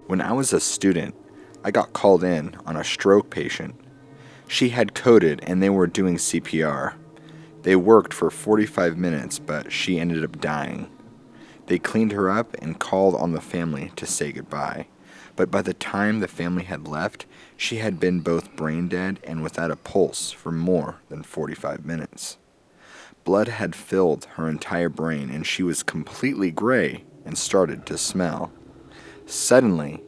When I was a student, I got called in on a stroke patient. She had coded and they were doing CPR. They worked for 45 minutes, but she ended up dying. They cleaned her up and called on the family to say goodbye. But by the time the family had left, she had been both brain dead and without a pulse for more than 45 minutes. Blood had filled her entire brain and she was completely gray and started to smell. Suddenly,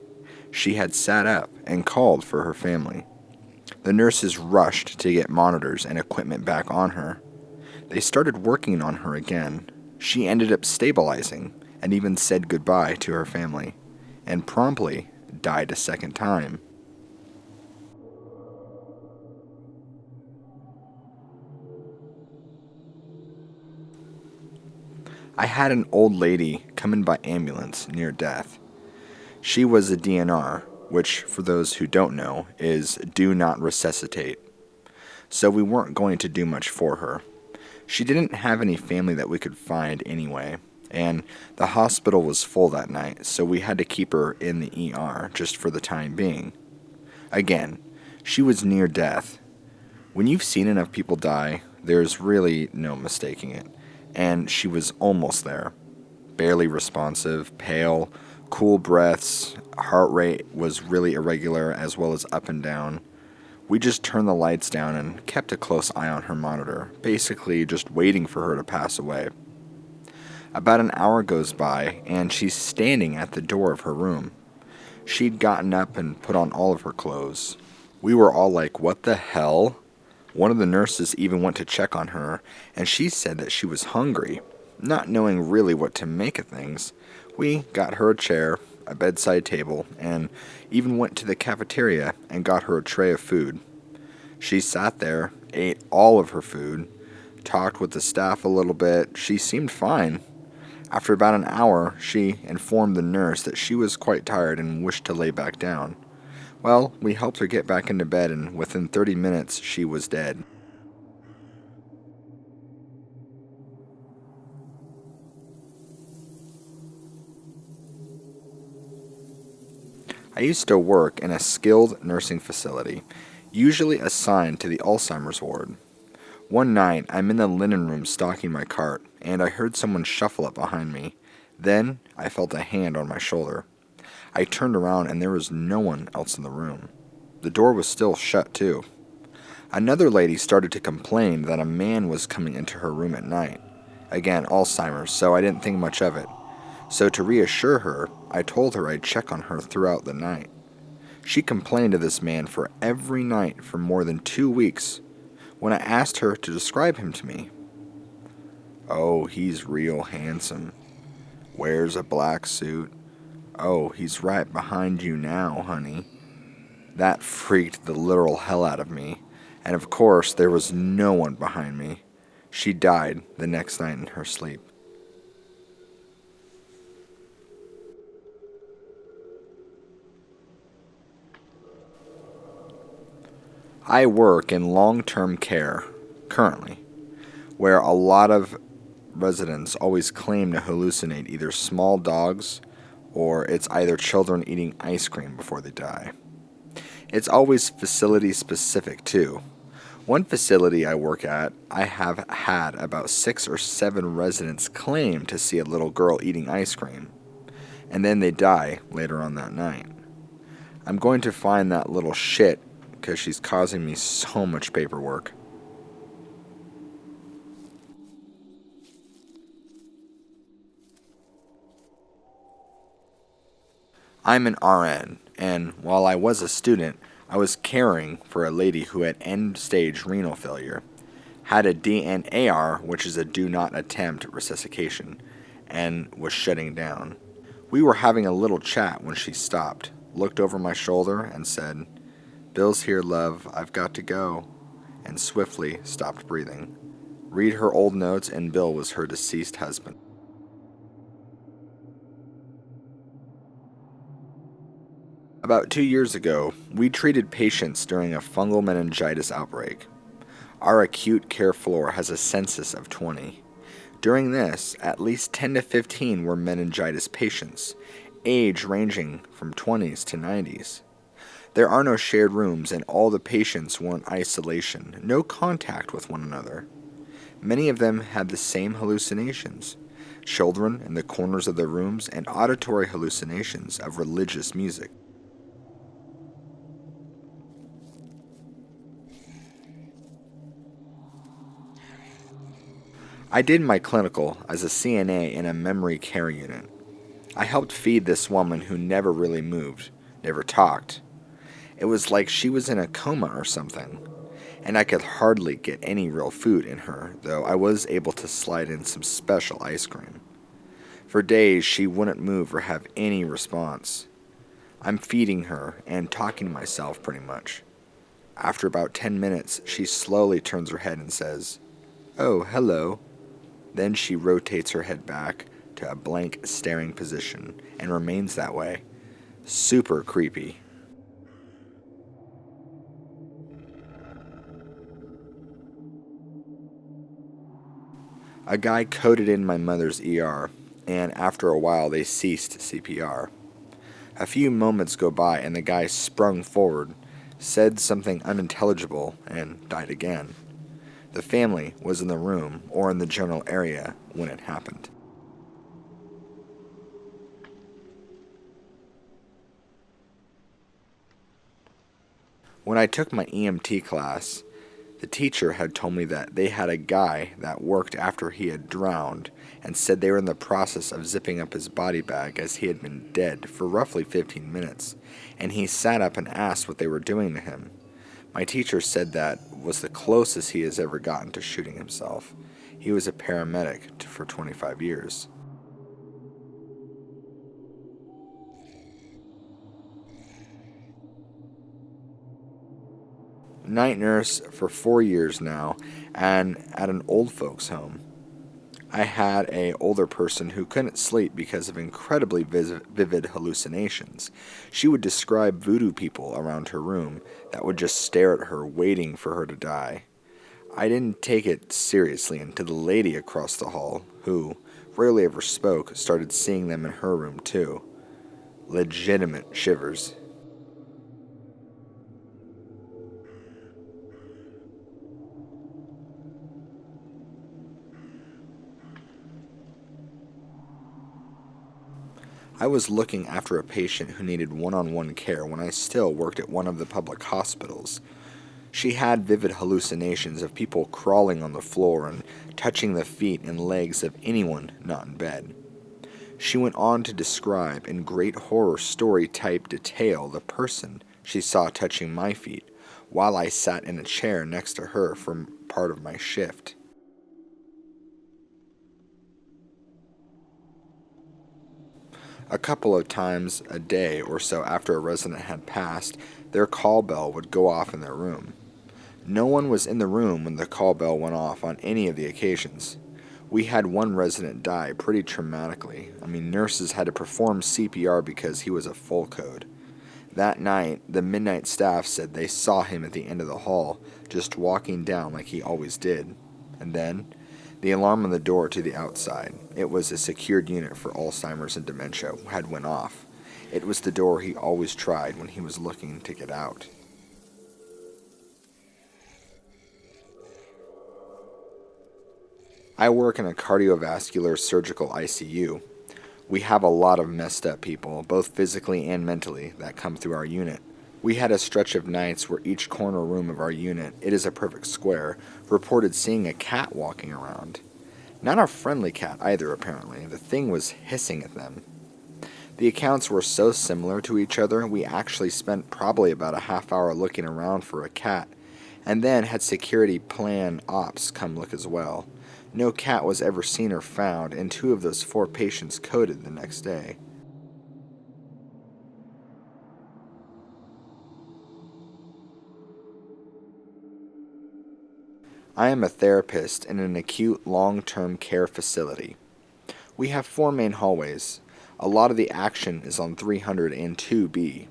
she had sat up and called for her family. The nurses rushed to get monitors and equipment back on her. They started working on her again. She ended up stabilizing and even said goodbye to her family, and promptly died a second time. I had an old lady come in by ambulance near death. She was a DNR, which, for those who don't know, is do not resuscitate. So we weren't going to do much for her. She didn't have any family that we could find anyway, and the hospital was full that night, so we had to keep her in the ER just for the time being. Again, she was near death. When you've seen enough people die, there's really no mistaking it, and she was almost there. Barely responsive, pale, cool breaths, heart rate was really irregular as well as up and down. We just turned the lights down and kept a close eye on her monitor, basically just waiting for her to pass away. About an hour goes by and she's standing at the door of her room. She'd gotten up and put on all of her clothes. We were all like, what the hell? One of the nurses even went to check on her and she said that she was hungry. Not knowing really what to make of things, we got her a chair, a bedside table, and even went to the cafeteria and got her a tray of food. She sat there, ate all of her food, talked with the staff a little bit. She seemed fine. After about an hour, she informed the nurse that she was quite tired and wished to lay back down. Well, we helped her get back into bed, and within 30 minutes, she was dead. I used to work in a skilled nursing facility, usually assigned to the Alzheimer's ward. One night, I'm in the linen room stocking my cart, and I heard someone shuffle up behind me. Then, I felt a hand on my shoulder. I turned around and there was no one else in the room. The door was still shut, too. Another lady started to complain that a man was coming into her room at night. Again, Alzheimer's, so I didn't think much of it. So to reassure her, I told her I'd check on her throughout the night. She complained of this man for every night for more than 2 weeks. When I asked her to describe him to me, "Oh, he's real handsome. Wears a black suit. Oh, he's right behind you now, honey." That freaked the literal hell out of me, and of course there was no one behind me. She died the next night in her sleep. I work in long-term care, currently, where a lot of residents always claim to hallucinate either small dogs or it's either children eating ice cream before they die. It's always facility specific too. One facility I work at, I have had about 6 or 7 residents claim to see a little girl eating ice cream, and then they die later on that night. I'm going to find that little shit because she's causing me so much paperwork. I'm an RN, and while I was a student, I was caring for a lady who had end-stage renal failure, had a DNAR, which is a do not attempt resuscitation, and was shutting down. We were having a little chat when she stopped, looked over my shoulder, and said, "Bill's here, love, I've got to go," and swiftly stopped breathing. Read her old notes, and Bill was her deceased husband. About 2 years ago, we treated patients during a fungal meningitis outbreak. Our acute care floor has a census of 20. During this, at least 10 to 15 were meningitis patients, age ranging from 20s to 90s. There are no shared rooms, and all the patients were in isolation, no contact with one another. Many of them had the same hallucinations: children in the corners of their rooms and auditory hallucinations of religious music. I did my clinical as a CNA in a memory care unit. I helped feed this woman who never really moved, never talked. It was like she was in a coma or something, and I could hardly get any real food in her, though I was able to slide in some special ice cream. For days, she wouldn't move or have any response. I'm feeding her and talking to myself pretty much. After about 10 minutes, she slowly turns her head and says, "Oh, hello." Then she rotates her head back to a blank staring position and remains that way. Super creepy. A guy coded in my mother's ER, and after a while they ceased CPR. A few moments go by and the guy sprung forward, said something unintelligible, and died again. The family was in the room or in the general area when it happened. When I took my EMT class, the teacher had told me that they had a guy that worked after he had drowned and said they were in the process of zipping up his body bag as he had been dead for roughly 15 minutes, and he sat up and asked what they were doing to him. My teacher said that was the closest he has ever gotten to shooting himself. He was a paramedic for 25 years. Night nurse for 4 years now, and at an old folks home. I had a older person who couldn't sleep because of incredibly vivid hallucinations. She would describe voodoo people around her room that would just stare at her waiting for her to die. I didn't take it seriously until the lady across the hall, who rarely ever spoke, started seeing them in her room too. Legitimate shivers. I was looking after a patient who needed one-on-one care when I still worked at one of the public hospitals. She had vivid hallucinations of people crawling on the floor and touching the feet and legs of anyone not in bed. She went on to describe in great horror story type detail the person she saw touching my feet while I sat in a chair next to her for part of my shift. A couple of times a day or so after a resident had passed, their call bell would go off in their room. No one was in the room when the call bell went off on any of the occasions. We had one resident die pretty traumatically. Nurses had to perform CPR because he was a full code. That night, the midnight staff said they saw him at the end of the hall, just walking down like he always did. And then, the alarm on the door to the outside, it was a secured unit for Alzheimer's and dementia, had went off. It was the door he always tried when he was looking to get out. I work in a cardiovascular surgical ICU. We have a lot of messed up people, both physically and mentally, that come through our unit. We had a stretch of nights where each corner room of our unit, it is a perfect square, reported seeing a cat walking around. Not a friendly cat either, apparently. The thing was hissing at them. The accounts were so similar to each other, we actually spent probably about a half hour looking around for a cat, and then had security plan ops come look as well. No cat was ever seen or found, and 2 of those 4 patients coded the next day. I am a therapist in an acute long-term care facility. We have 4 main hallways. A lot of the action is on 302B.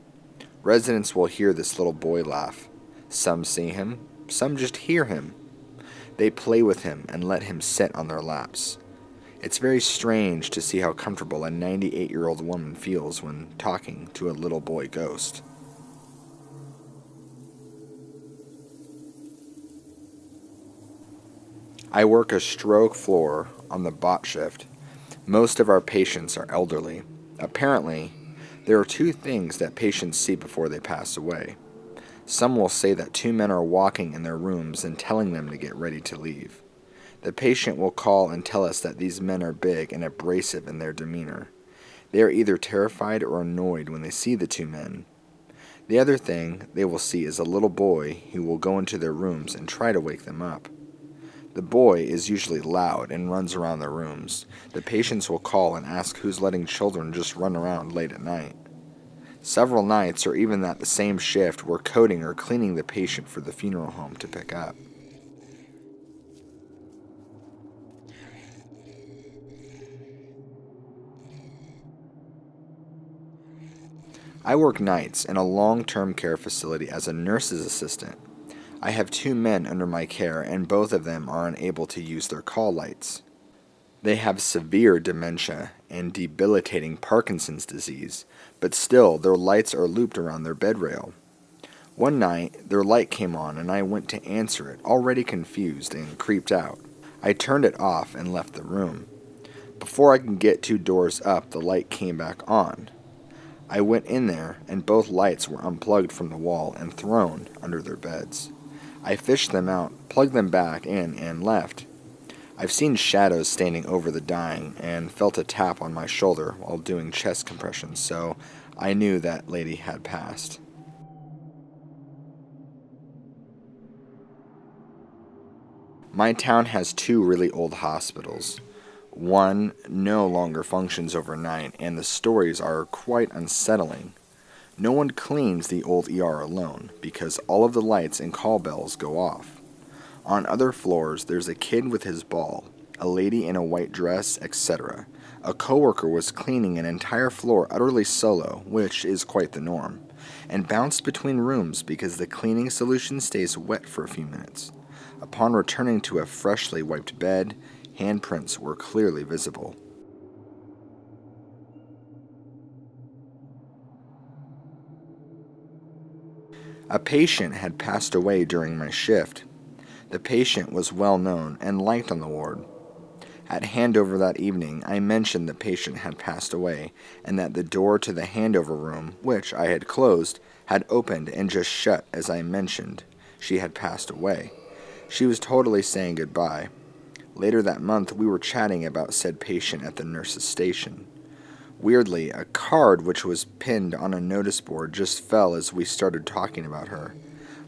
Residents will hear this little boy laugh. Some see him, some just hear him. They play with him and let him sit on their laps. It's very strange to see how comfortable a 98-year-old woman feels when talking to a little boy ghost. I work a stroke floor on the bot shift. Most of our patients are elderly. Apparently, there are two things that patients see before they pass away. Some will say that two men are walking in their rooms and telling them to get ready to leave. The patient will call and tell us that these men are big and abrasive in their demeanor. They are either terrified or annoyed when they see the two men. The other thing they will see is a little boy who will go into their rooms and try to wake them up. The boy is usually loud and runs around their rooms. The patients will call and ask who's letting children just run around late at night. Several nights, or even at the same shift, we're coding or cleaning the patient for the funeral home to pick up. I work nights in a long-term care facility as a nurse's assistant. I have two men under my care, and both of them are unable to use their call lights. They have severe dementia and debilitating Parkinson's disease, but still their lights are looped around their bed rail. One night, their light came on and I went to answer it, already confused and creeped out. I turned it off and left the room. Before I could get two doors up, the light came back on. I went in there, and both lights were unplugged from the wall and thrown under their beds. I fished them out, plugged them back in, and left. I've seen shadows standing over the dying, and felt a tap on my shoulder while doing chest compressions, so I knew that lady had passed. My town has two really old hospitals. One no longer functions overnight, and the stories are quite unsettling. No one cleans the old ER alone, because all of the lights and call bells go off. On other floors, there's a kid with his ball, a lady in a white dress, etc. A coworker was cleaning an entire floor utterly solo, which is quite the norm, and bounced between rooms because the cleaning solution stays wet for a few minutes. Upon returning to a freshly wiped bed, handprints were clearly visible. A patient had passed away during my shift. The patient was well known and liked on the ward. At handover that evening, I mentioned the patient had passed away and that the door to the handover room, which I had closed, had opened and just shut as I mentioned she had passed away. She was totally saying goodbye. Later that month, we were chatting about said patient at the nurse's station. Weirdly, a card which was pinned on a notice board just fell as we started talking about her.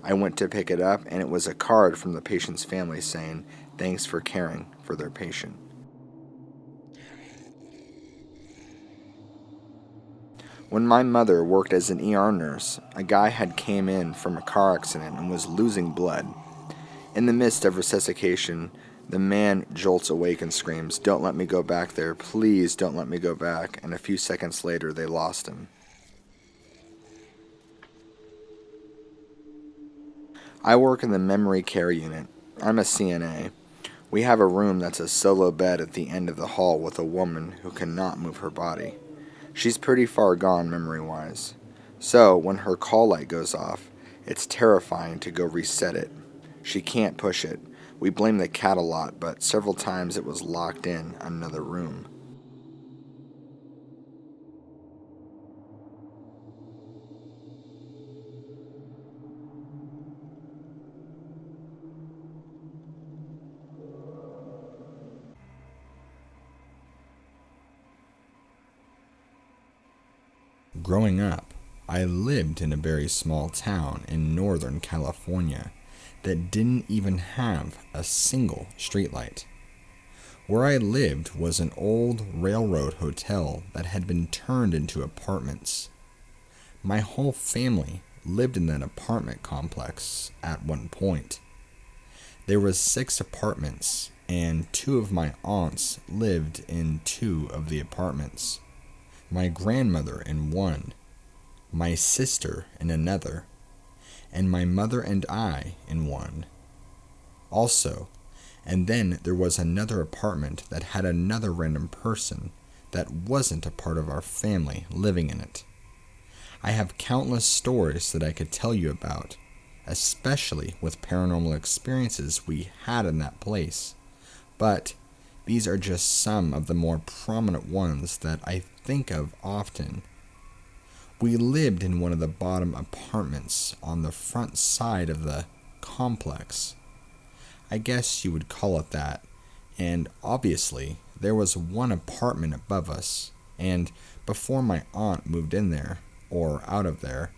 I went to pick it up, and it was a card from the patient's family saying, "Thanks for caring for their patient." When my mother worked as an ER nurse, a guy had came in from a car accident and was losing blood. In the midst of resuscitation, the man jolts awake and screams, "Don't let me go back there, please don't let me go back," and a few seconds later they lost him. I work in the memory care unit. I'm a CNA. We have a room that's a solo bed at the end of the hall with a woman who cannot move her body. She's pretty far gone memory-wise. So, when her call light goes off, it's terrifying to go reset it. She can't push it. We blame the cat a lot, but several times it was locked in another room. Growing up, I lived in a very small town in Northern California that didn't even have a single streetlight. Where I lived was an old railroad hotel that had been turned into apartments. My whole family lived in that apartment complex at one point. There was 6 apartments, and 2 of my aunts lived in 2 of the apartments. My grandmother in one, my sister in another, and my mother and I in one. Also, And then there was another apartment that had another random person that wasn't a part of our family living in it. I have countless stories that I could tell you about, especially with paranormal experiences we had in that place, but these are just some of the more prominent ones that I think of often. We lived in one of the bottom apartments on the front side of the complex. I guess you would call it that, and obviously there was one apartment above us, and before my aunt moved in there, or out of there,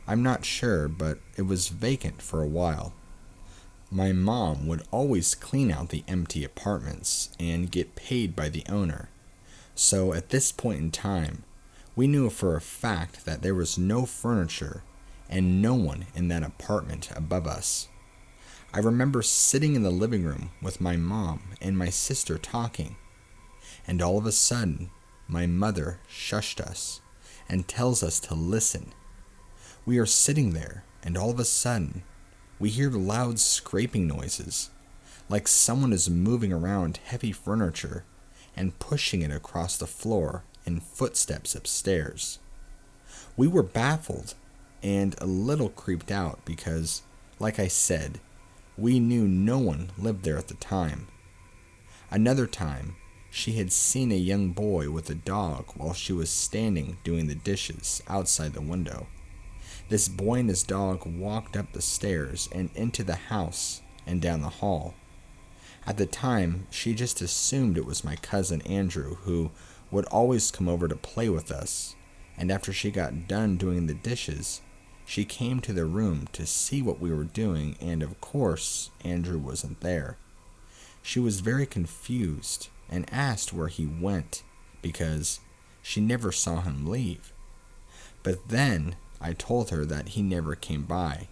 I'm not sure, but it was vacant for a while. My mom would always clean out the empty apartments and get paid by the owner, so at this point in time, we knew for a fact that there was no furniture and no one in that apartment above us. I remember sitting in the living room with my mom and my sister talking, and all of a sudden, my mother shushed us and tells us to listen. We are sitting there, and all of a sudden, we hear loud scraping noises, like someone is moving around heavy furniture and pushing it across the floor in footsteps upstairs. We were baffled and a little creeped out because, like I said, we knew no one lived there at the time. Another time, she had seen a young boy with a dog while she was standing doing the dishes outside the window. This boy and his dog walked up the stairs and into the house and down the hall. At the time, she just assumed it was my cousin Andrew, who would always come over to play with us, and after she got done doing the dishes, she came to the room to see what we were doing, and of course, Andrew wasn't there. She was very confused and asked where he went, because she never saw him leave. But then I told her that he never came by,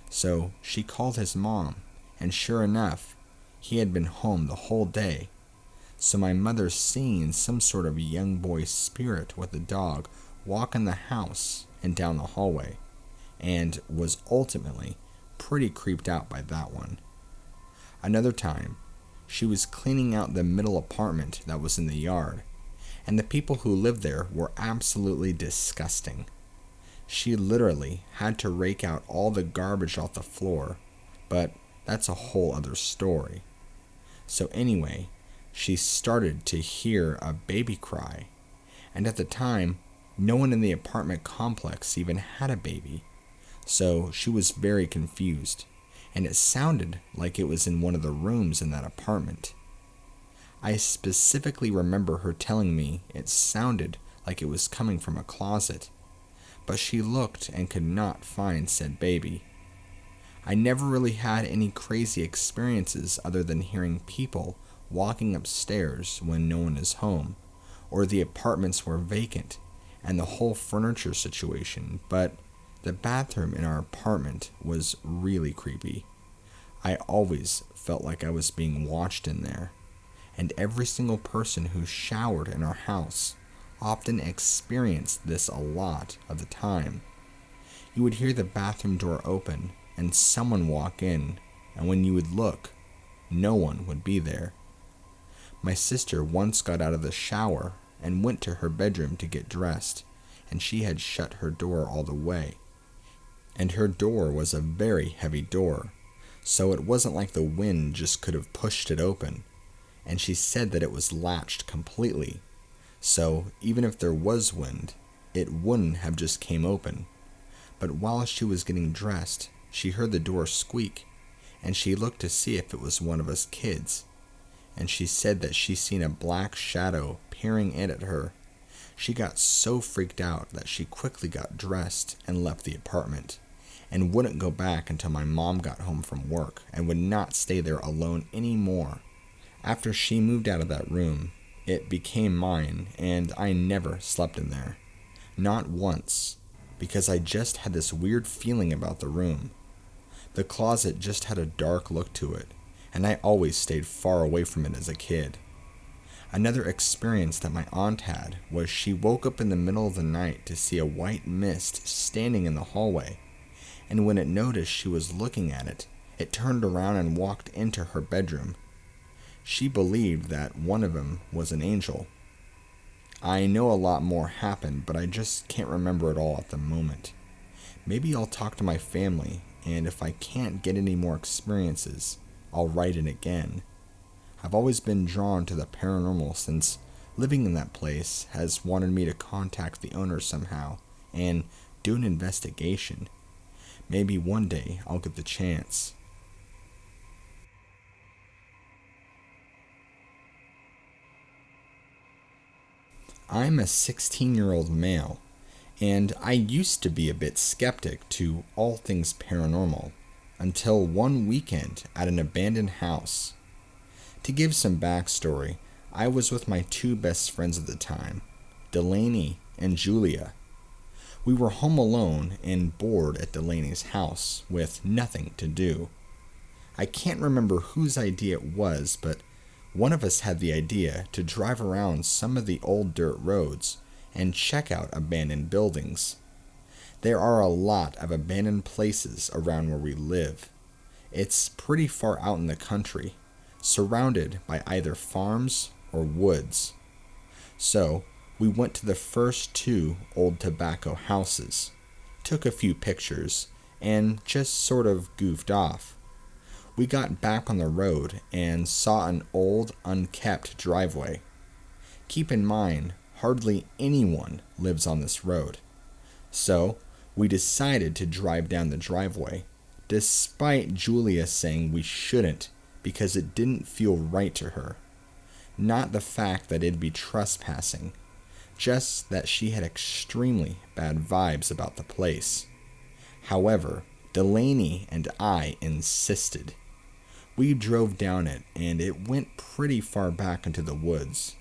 so she called his mom, and sure enough, he had been home the whole day. So my mother seen some sort of young boy spirit with a dog walk in the house and down the hallway, and was ultimately pretty creeped out by that one. Another time, she was cleaning out the middle apartment that was in the yard, and the people who lived there were absolutely disgusting. She literally had to rake out all the garbage off the floor, but that's a whole other story. So anyway, she started to hear a baby cry, and at the time, no one in the apartment complex even had a baby, so she was very confused, and it sounded like it was in one of the rooms in that apartment. I specifically remember her telling me it sounded like it was coming from a closet, but she looked and could not find said baby. I never really had any crazy experiences other than hearing people walking upstairs when no one is home, or the apartments were vacant, and the whole furniture situation, but the bathroom in our apartment was really creepy. I always felt like I was being watched in there, and every single person who showered in our house often experienced this a lot of the time. You would hear the bathroom door open and someone walk in, and when you would look, no one would be there. My sister once got out of the shower and went to her bedroom to get dressed, and she had shut her door all the way. And her door was a very heavy door, so it wasn't like the wind just could have pushed it open, and she said that it was latched completely, so even if there was wind, it wouldn't have just came open. But while she was getting dressed, she heard the door squeak, and she looked to see if it was one of us kids, and she said that she seen a black shadow peering in at her. She got so freaked out that she quickly got dressed and left the apartment, and wouldn't go back until my mom got home from work, and would not stay there alone anymore. After she moved out of that room, it became mine, and I never slept in there. Not once, because I just had this weird feeling about the room. The closet just had a dark look to it, and I always stayed far away from it as a kid. Another experience that my aunt had was she woke up in the middle of the night to see a white mist standing in the hallway, and when it noticed she was looking at it, it turned around and walked into her bedroom, She believed that one of them was an angel. I know a lot more happened, but I just can't remember it all at the moment. Maybe I'll talk to my family, and if I can't get any more experiences, I'll write it again. I've always been drawn to the paranormal since living in that place has wanted me to contact the owner somehow and do an investigation. Maybe one day I'll get the chance. I'm a 16-year-old male, and I used to be a bit skeptic to all things paranormal until one weekend at an abandoned house. To give some backstory, I was with my two best friends at the time, Delaney and Julia. We were home alone and bored at Delaney's house with nothing to do. I can't remember whose idea it was, but one of us had the idea to drive around some of the old dirt roads and check out abandoned buildings. There are a lot of abandoned places around where we live. It's pretty far out in the country, surrounded by either farms or woods. So, we went to the first two old tobacco houses, took a few pictures, and just sort of goofed off. We got back on the road and saw an old, unkept driveway. Keep in mind, hardly anyone lives on this road. So, we decided to drive down the driveway, despite Julia saying we shouldn't because it didn't feel right to her. Not the fact that it'd be trespassing, just that she had extremely bad vibes about the place. However, Delaney and I insisted. We drove down it, and it went pretty far back into the woods.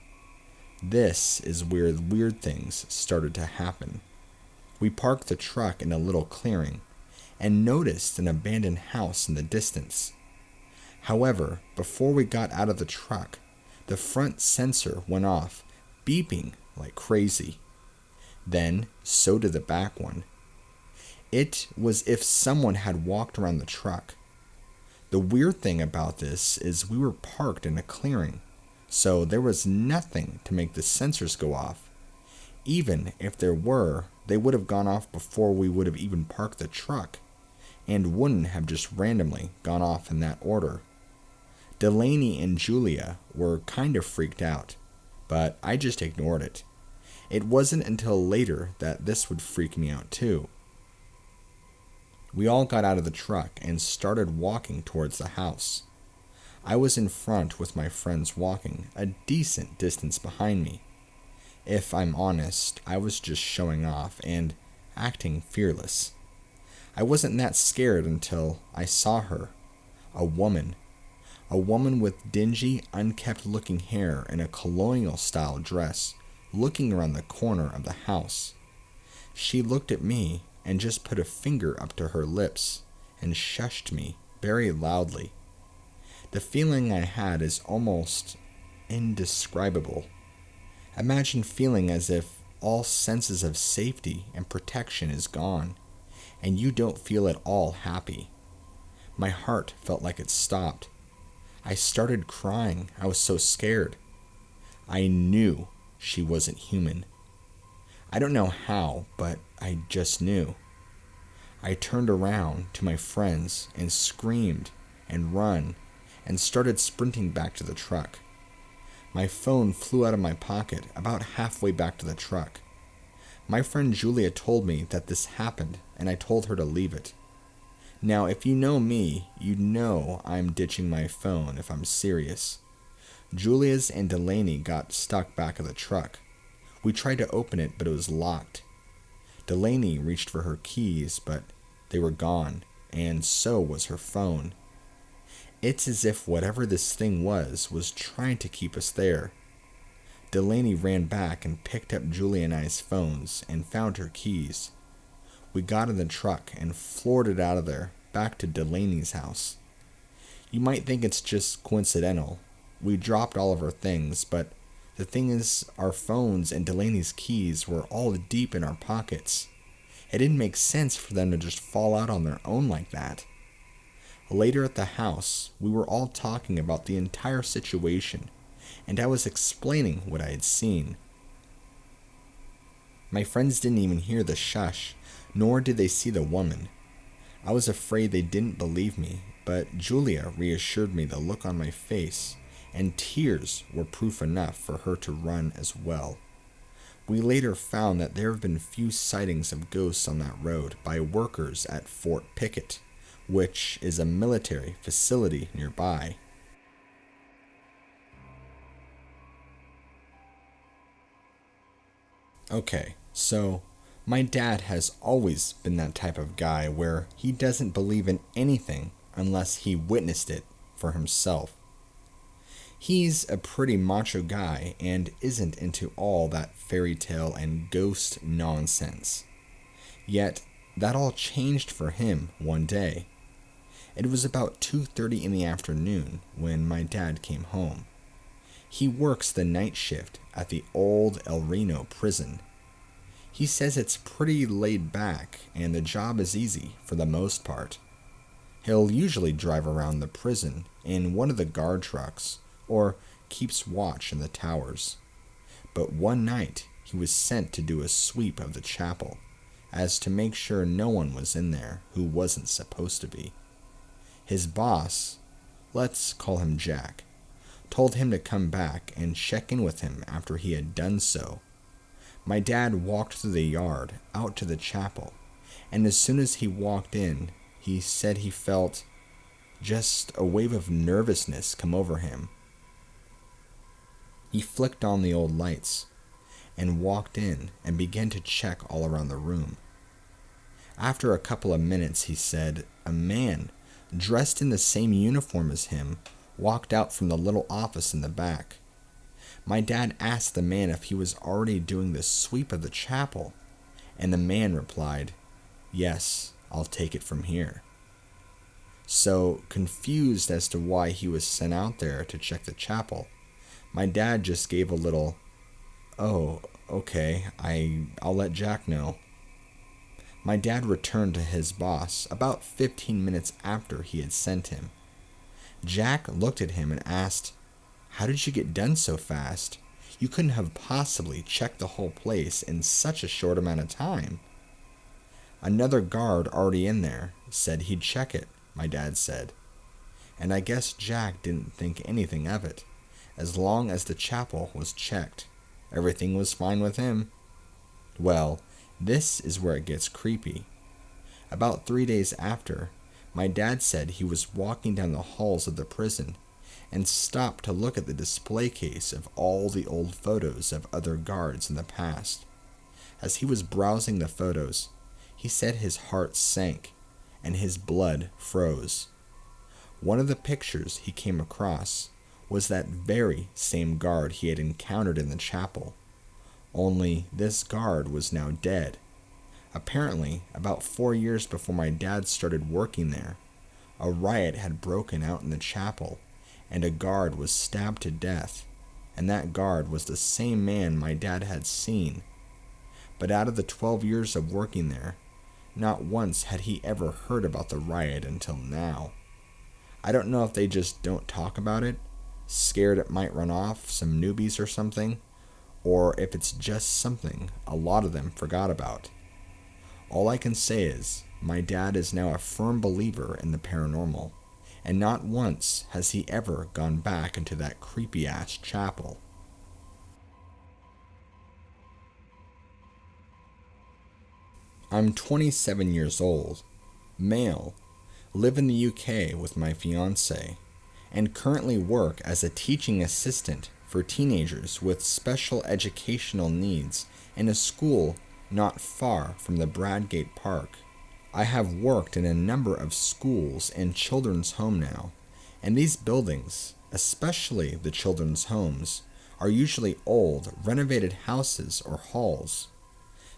This is where weird things started to happen. We parked the truck in a little clearing, and noticed an abandoned house in the distance. However, before we got out of the truck, the front sensor went off, beeping like crazy. Then, so did the back one. It was if someone had walked around the truck. The weird thing about this is we were parked in a clearing, so there was nothing to make the sensors go off. Even if there were, they would have gone off before we would have even parked the truck, and wouldn't have just randomly gone off in that order. Delaney and Julia were kind of freaked out, but I just ignored it. It wasn't until later that this would freak me out too. We all got out of the truck and started walking towards the house. I was in front with my friends walking a decent distance behind me. If I'm honest, I was just showing off and acting fearless. I wasn't that scared until I saw her, a woman with dingy, unkempt-looking hair and a colonial-style dress, looking around the corner of the house. She looked at me and just put a finger up to her lips and shushed me very loudly. The feeling I had is almost indescribable. Imagine feeling as if all senses of safety and protection is gone, and you don't feel at all happy. My heart felt like it stopped. I started crying. I was so scared. I knew she wasn't human. I don't know how, but I just knew. I turned around to my friends and screamed and run and started sprinting back to the truck. My phone flew out of my pocket about halfway back to the truck. My friend Julia told me that this happened, and I told her to leave it. Now, if you know me, you know I'm ditching my phone if I'm serious. Julia's and Delaney got stuck back of the truck. We tried to open it, but it was locked. Delaney reached for her keys, but they were gone, and so was her phone. It's as if whatever this thing was trying to keep us there. Delaney ran back and picked up Julia and I's phones and found her keys. We got in the truck and floored it out of there, back to Delaney's house. You might think it's just coincidental. We dropped all of our things, but the thing is, our phones and Delaney's keys were all deep in our pockets. It didn't make sense for them to just fall out on their own like that. Later at the house, we were all talking about the entire situation, and I was explaining what I had seen. My friends didn't even hear the shush, nor did they see the woman. I was afraid they didn't believe me, but Julia reassured me the look on my face, and tears were proof enough for her to run as well. We later found that there have been few sightings of ghosts on that road by workers at Fort Pickett, which is a military facility nearby. Okay, so my dad has always been that type of guy where he doesn't believe in anything unless he witnessed it for himself. He's a pretty macho guy and isn't into all that fairy tale and ghost nonsense. Yet, that all changed for him one day. It was about 2:30 in the afternoon when my dad came home. He works the night shift at the old El Reno prison. He says it's pretty laid back and the job is easy for the most part. He'll usually drive around the prison in one of the guard trucks or keeps watch in the towers. But one night he was sent to do a sweep of the chapel, as to make sure no one was in there who wasn't supposed to be. His boss, let's call him Jack, told him to come back and check in with him after he had done so. My dad walked through the yard out to the chapel, and as soon as he walked in, he said he felt just a wave of nervousness come over him. He flicked on the old lights and walked in and began to check all around the room. After a couple of minutes, he said a man dressed in the same uniform as him walked out from the little office in the back. My dad asked the man if he was already doing the sweep of the chapel, and the man replied, "Yes, I'll take it from here." So, confused as to why he was sent out there to check the chapel, my dad just gave a little, "Oh, okay, I'll let Jack know." My dad returned to his boss about 15 minutes after he had sent him. Jack looked at him and asked, "How did you get done so fast? You couldn't have possibly checked the whole place in such a short amount of time." "Another guard already in there said he'd check it," my dad said. And I guess Jack didn't think anything of it. As long as the chapel was checked, everything was fine with him. Well, this is where it gets creepy. About 3 days after, my dad said he was walking down the halls of the prison and stopped to look at the display case of all the old photos of other guards in the past. As he was browsing the photos, he said his heart sank and his blood froze. One of the pictures he came across was that very same guard he had encountered in the chapel, only this guard was now dead. Apparently, about 4 years before my dad started working there, a riot had broken out in the chapel, and a guard was stabbed to death, and that guard was the same man my dad had seen. But out of the 12 years of working there, not once had he ever heard about the riot until now. I don't know if they just don't talk about it, scared it might run off some newbies or something, or if it's just something a lot of them forgot about. All I can say is, my dad is now a firm believer in the paranormal, and not once has he ever gone back into that creepy-ass chapel. I'm 27 years old, male, live in the UK with my fiancé, and currently work as a teaching assistant for teenagers with special educational needs in a school not far from the Bradgate Park. I have worked in a number of schools and children's home now, and these buildings, especially the children's homes, are usually old, renovated houses or halls.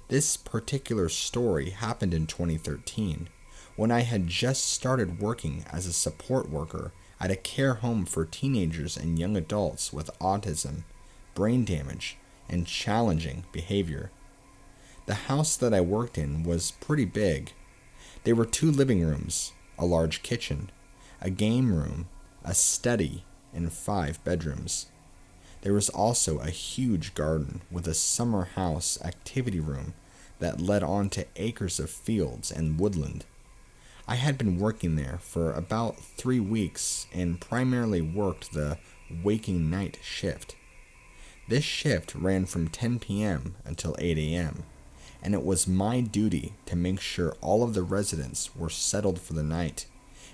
This particular story happened in 2013, when I had just started working as a support worker at a care home for teenagers and young adults with autism, brain damage, and challenging behavior. The house that I worked in was pretty big. There were 2 living rooms, a large kitchen, a game room, a study, and 5 bedrooms. There was also a huge garden with a summer house activity room that led on to acres of fields and woodland. I had been working there for about 3 weeks and primarily worked the waking night shift. This shift ran from 10 p.m. until 8 a.m., and it was my duty to make sure all of the residents were settled for the night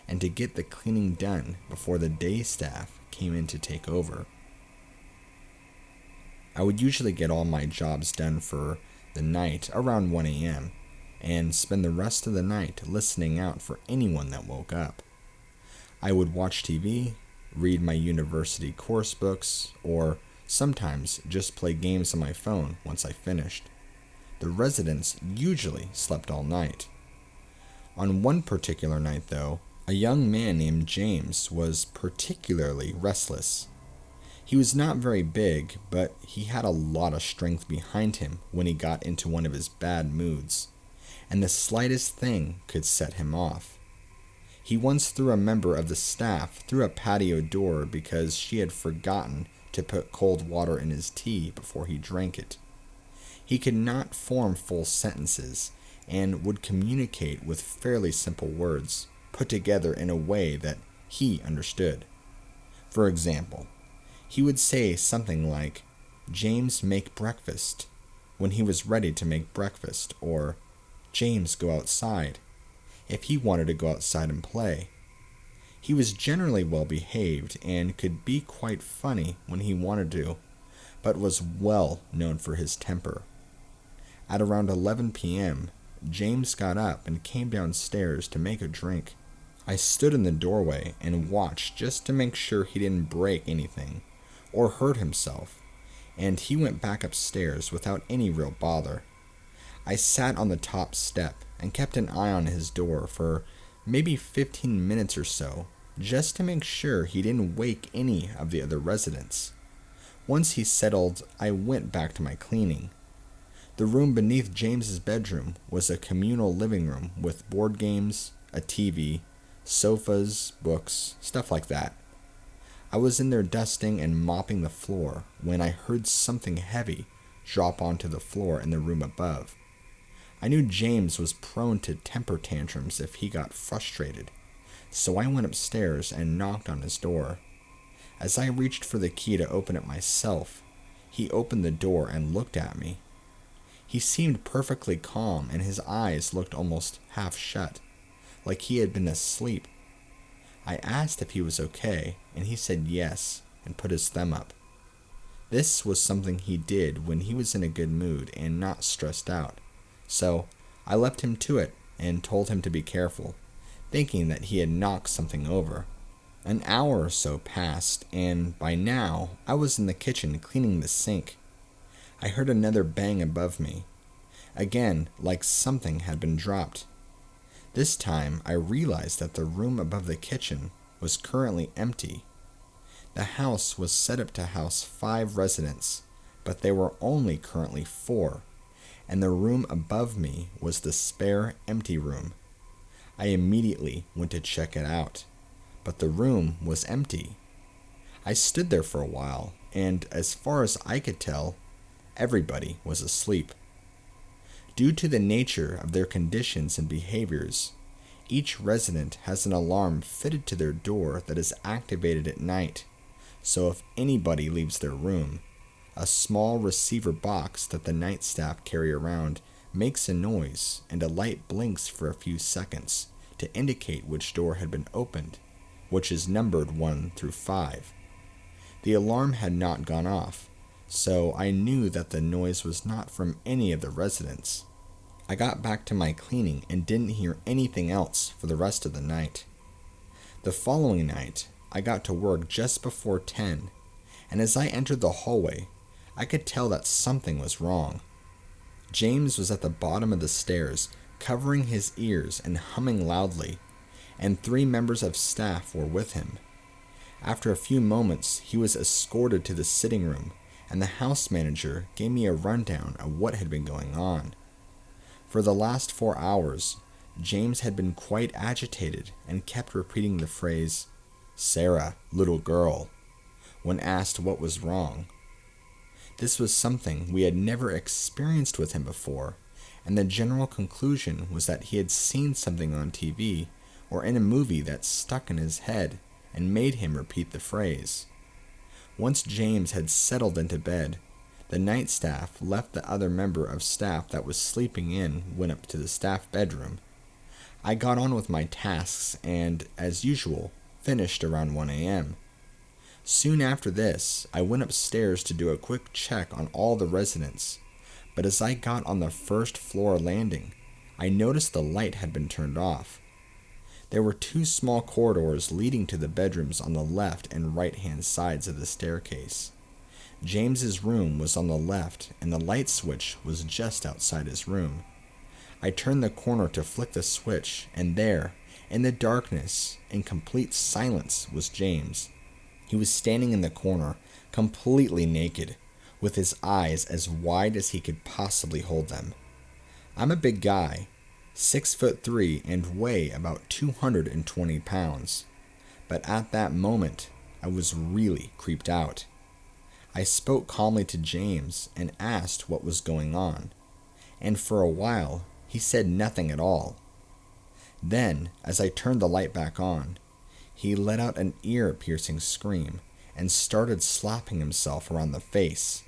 and to get the cleaning done before the day staff came in to take over. I would usually get all my jobs done for the night around 1 a.m. and spend the rest of the night listening out for anyone that woke up. I would watch TV, read my university course books, or sometimes just play games on my phone once I finished. The residents usually slept all night. On one particular night, though, a young man named James was particularly restless. He was not very big, but he had a lot of strength behind him when he got into one of his bad moods, and the slightest thing could set him off. He once threw a member of the staff through a patio door because she had forgotten to put cold water in his tea before he drank it. He could not form full sentences and would communicate with fairly simple words, put together in a way that he understood. For example, he would say something like, "James, make breakfast," when he was ready to make breakfast, or "James, go outside," if he wanted to go outside and play. He was generally well behaved and could be quite funny when he wanted to, but was well known for his temper. At around 11 p.m., James got up and came downstairs to make a drink. I stood in the doorway and watched just to make sure he didn't break anything or hurt himself, and he went back upstairs without any real bother. I sat on the top step and kept an eye on his door for maybe 15 minutes or so, just to make sure he didn't wake any of the other residents. Once he settled, I went back to my cleaning. The room beneath James's bedroom was a communal living room with board games, a TV, sofas, books, stuff like that. I was in there dusting and mopping the floor when I heard something heavy drop onto the floor in the room above. I knew James was prone to temper tantrums if he got frustrated, so I went upstairs and knocked on his door. As I reached for the key to open it myself, he opened the door and looked at me. He seemed perfectly calm, and his eyes looked almost half shut, like he had been asleep. I asked if he was okay, and he said yes, and put his thumb up. This was something he did when he was in a good mood and not stressed out, so I left him to it and told him to be careful, thinking that he had knocked something over. An hour or so passed, and by now I was in the kitchen cleaning the sink. I heard another bang above me. Again, like something had been dropped. This time, I realized that the room above the kitchen was currently empty. The house was set up to house 5 residents, but there were only currently 4, and the room above me was the spare empty room. I immediately went to check it out, but the room was empty. I stood there for a while, and as far as I could tell, everybody was asleep. Due to the nature of their conditions and behaviors, each resident has an alarm fitted to their door that is activated at night, so if anybody leaves their room, a small receiver box that the night staff carry around makes a noise and a light blinks for a few seconds to indicate which door had been opened, which is numbered 1 through 5. The alarm had not gone off, so I knew that the noise was not from any of the residents. I got back to my cleaning and didn't hear anything else for the rest of the night. The following night, I got to work just before 10, and as I entered the hallway, I could tell that something was wrong. James was at the bottom of the stairs, covering his ears and humming loudly, and 3 members of staff were with him. After a few moments, he was escorted to the sitting room, and the house manager gave me a rundown of what had been going on. For the last 4 hours, James had been quite agitated and kept repeating the phrase, "Sarah, little girl," when asked what was wrong. This was something we had never experienced with him before, and the general conclusion was that he had seen something on TV or in a movie that stuck in his head and made him repeat the phrase. Once James had settled into bed, the night staff left the other member of staff that was sleeping in went up to the staff bedroom. I got on with my tasks and, as usual, finished around 1 a.m. Soon after this, I went upstairs to do a quick check on all the residents, but as I got on the first floor landing, I noticed the light had been turned off. There were 2 small corridors leading to the bedrooms on the left and right-hand sides of the staircase. James's room was on the left, and the light switch was just outside his room. I turned the corner to flick the switch, and there, in the darkness, in complete silence, was James. He was standing in the corner, completely naked, with his eyes as wide as he could possibly hold them. I'm a big guy, 6'3" and weigh about 220 pounds, but at that moment, I was really creeped out. I spoke calmly to James and asked what was going on, and for a while, he said nothing at all. Then, as I turned the light back on, he let out an ear-piercing scream and started slapping himself around the face.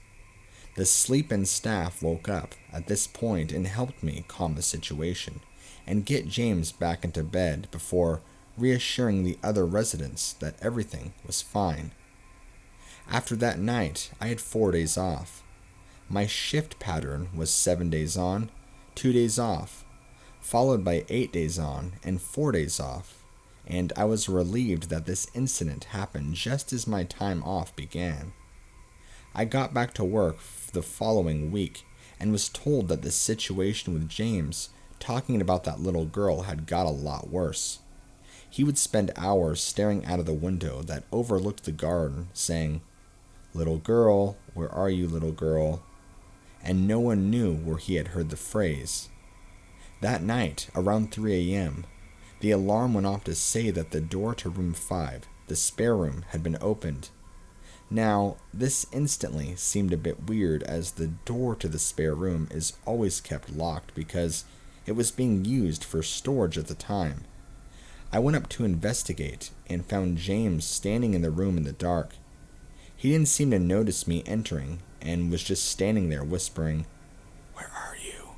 The sleep-in staff woke up at this point and helped me calm the situation and get James back into bed before reassuring the other residents that everything was fine. After that night, I had 4 days off. My shift pattern was 7 days on, 2 days off, followed by 8 days on and 4 days off, and I was relieved that this incident happened just as my time off began. I got back to work the following week and was told that the situation with James talking about that little girl had got a lot worse. He would spend hours staring out of the window that overlooked the garden, saying, "Little girl, where are you, little girl?" And no one knew where he had heard the phrase. That night, around 3 a.m., the alarm went off to say that the door to room 5, the spare room, had been opened. Now, this instantly seemed a bit weird as the door to the spare room is always kept locked because it was being used for storage at the time. I went up to investigate and found James standing in the room in the dark. He didn't seem to notice me entering and was just standing there whispering, "Where are you?"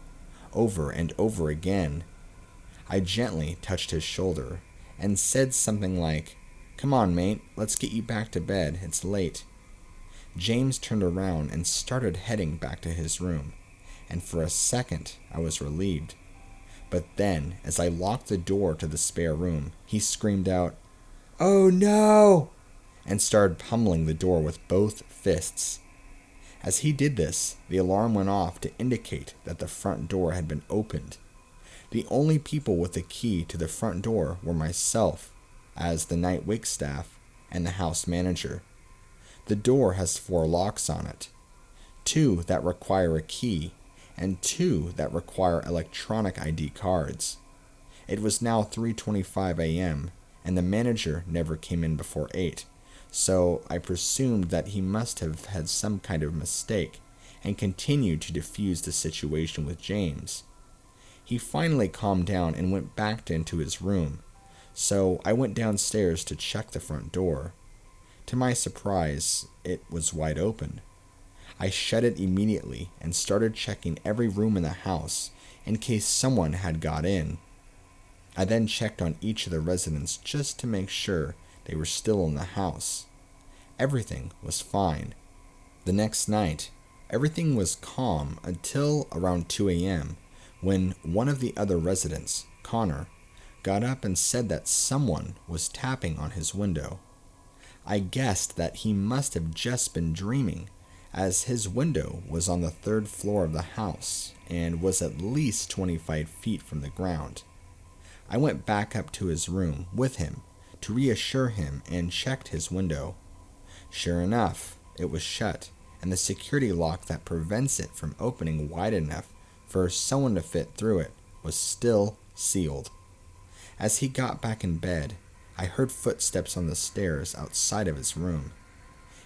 over and over again. I gently touched his shoulder and said something like, "Come on, mate, let's get you back to bed, it's late." James turned around and started heading back to his room, and for a second I was relieved. But then, as I locked the door to the spare room, he screamed out, "Oh no!" and started pummeling the door with both fists. As he did this, the alarm went off to indicate that the front door had been opened. The only people with the key to the front door were myself, as the night wake staff, and the house manager. The door has 4 locks on it, 2 that require a key, and 2 that require electronic ID cards. It was now 3:25 a.m., and the manager never came in before 8, so I presumed that he must have had some kind of mistake and continued to defuse the situation with James. He finally calmed down and went back into his room, so I went downstairs to check the front door. To my surprise, it was wide open. I shut it immediately and started checking every room in the house in case someone had got in. I then checked on each of the residents just to make sure they were still in the house. Everything was fine. The next night, everything was calm until around 2 a.m., when one of the other residents, Connor, got up and said that someone was tapping on his window. I guessed that he must have just been dreaming, as his window was on the 3rd floor of the house and was at least 25 feet from the ground. I went back up to his room with him to reassure him and checked his window. Sure enough, it was shut, and the security lock that prevents it from opening wide enough for someone to fit through it was still sealed. As he got back in bed, I heard footsteps on the stairs outside of his room.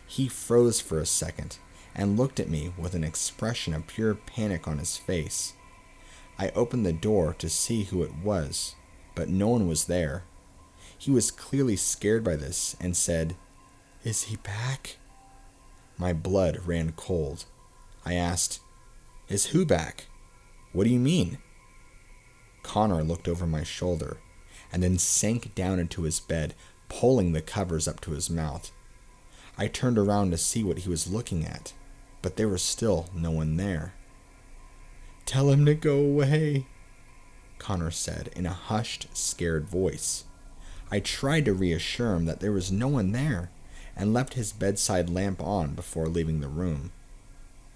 He froze for a second and looked at me with an expression of pure panic on his face. I opened the door to see who it was, but no one was there. He was clearly scared by this and said, "Is he back?" My blood ran cold. I asked, "Is who back? What do you mean?" Connor looked over my shoulder and then sank down into his bed, pulling the covers up to his mouth. I turned around to see what he was looking at, but there was still no one there. "Tell him to go away," Connor said in a hushed, scared voice. I tried to reassure him that there was no one there and left his bedside lamp on before leaving the room.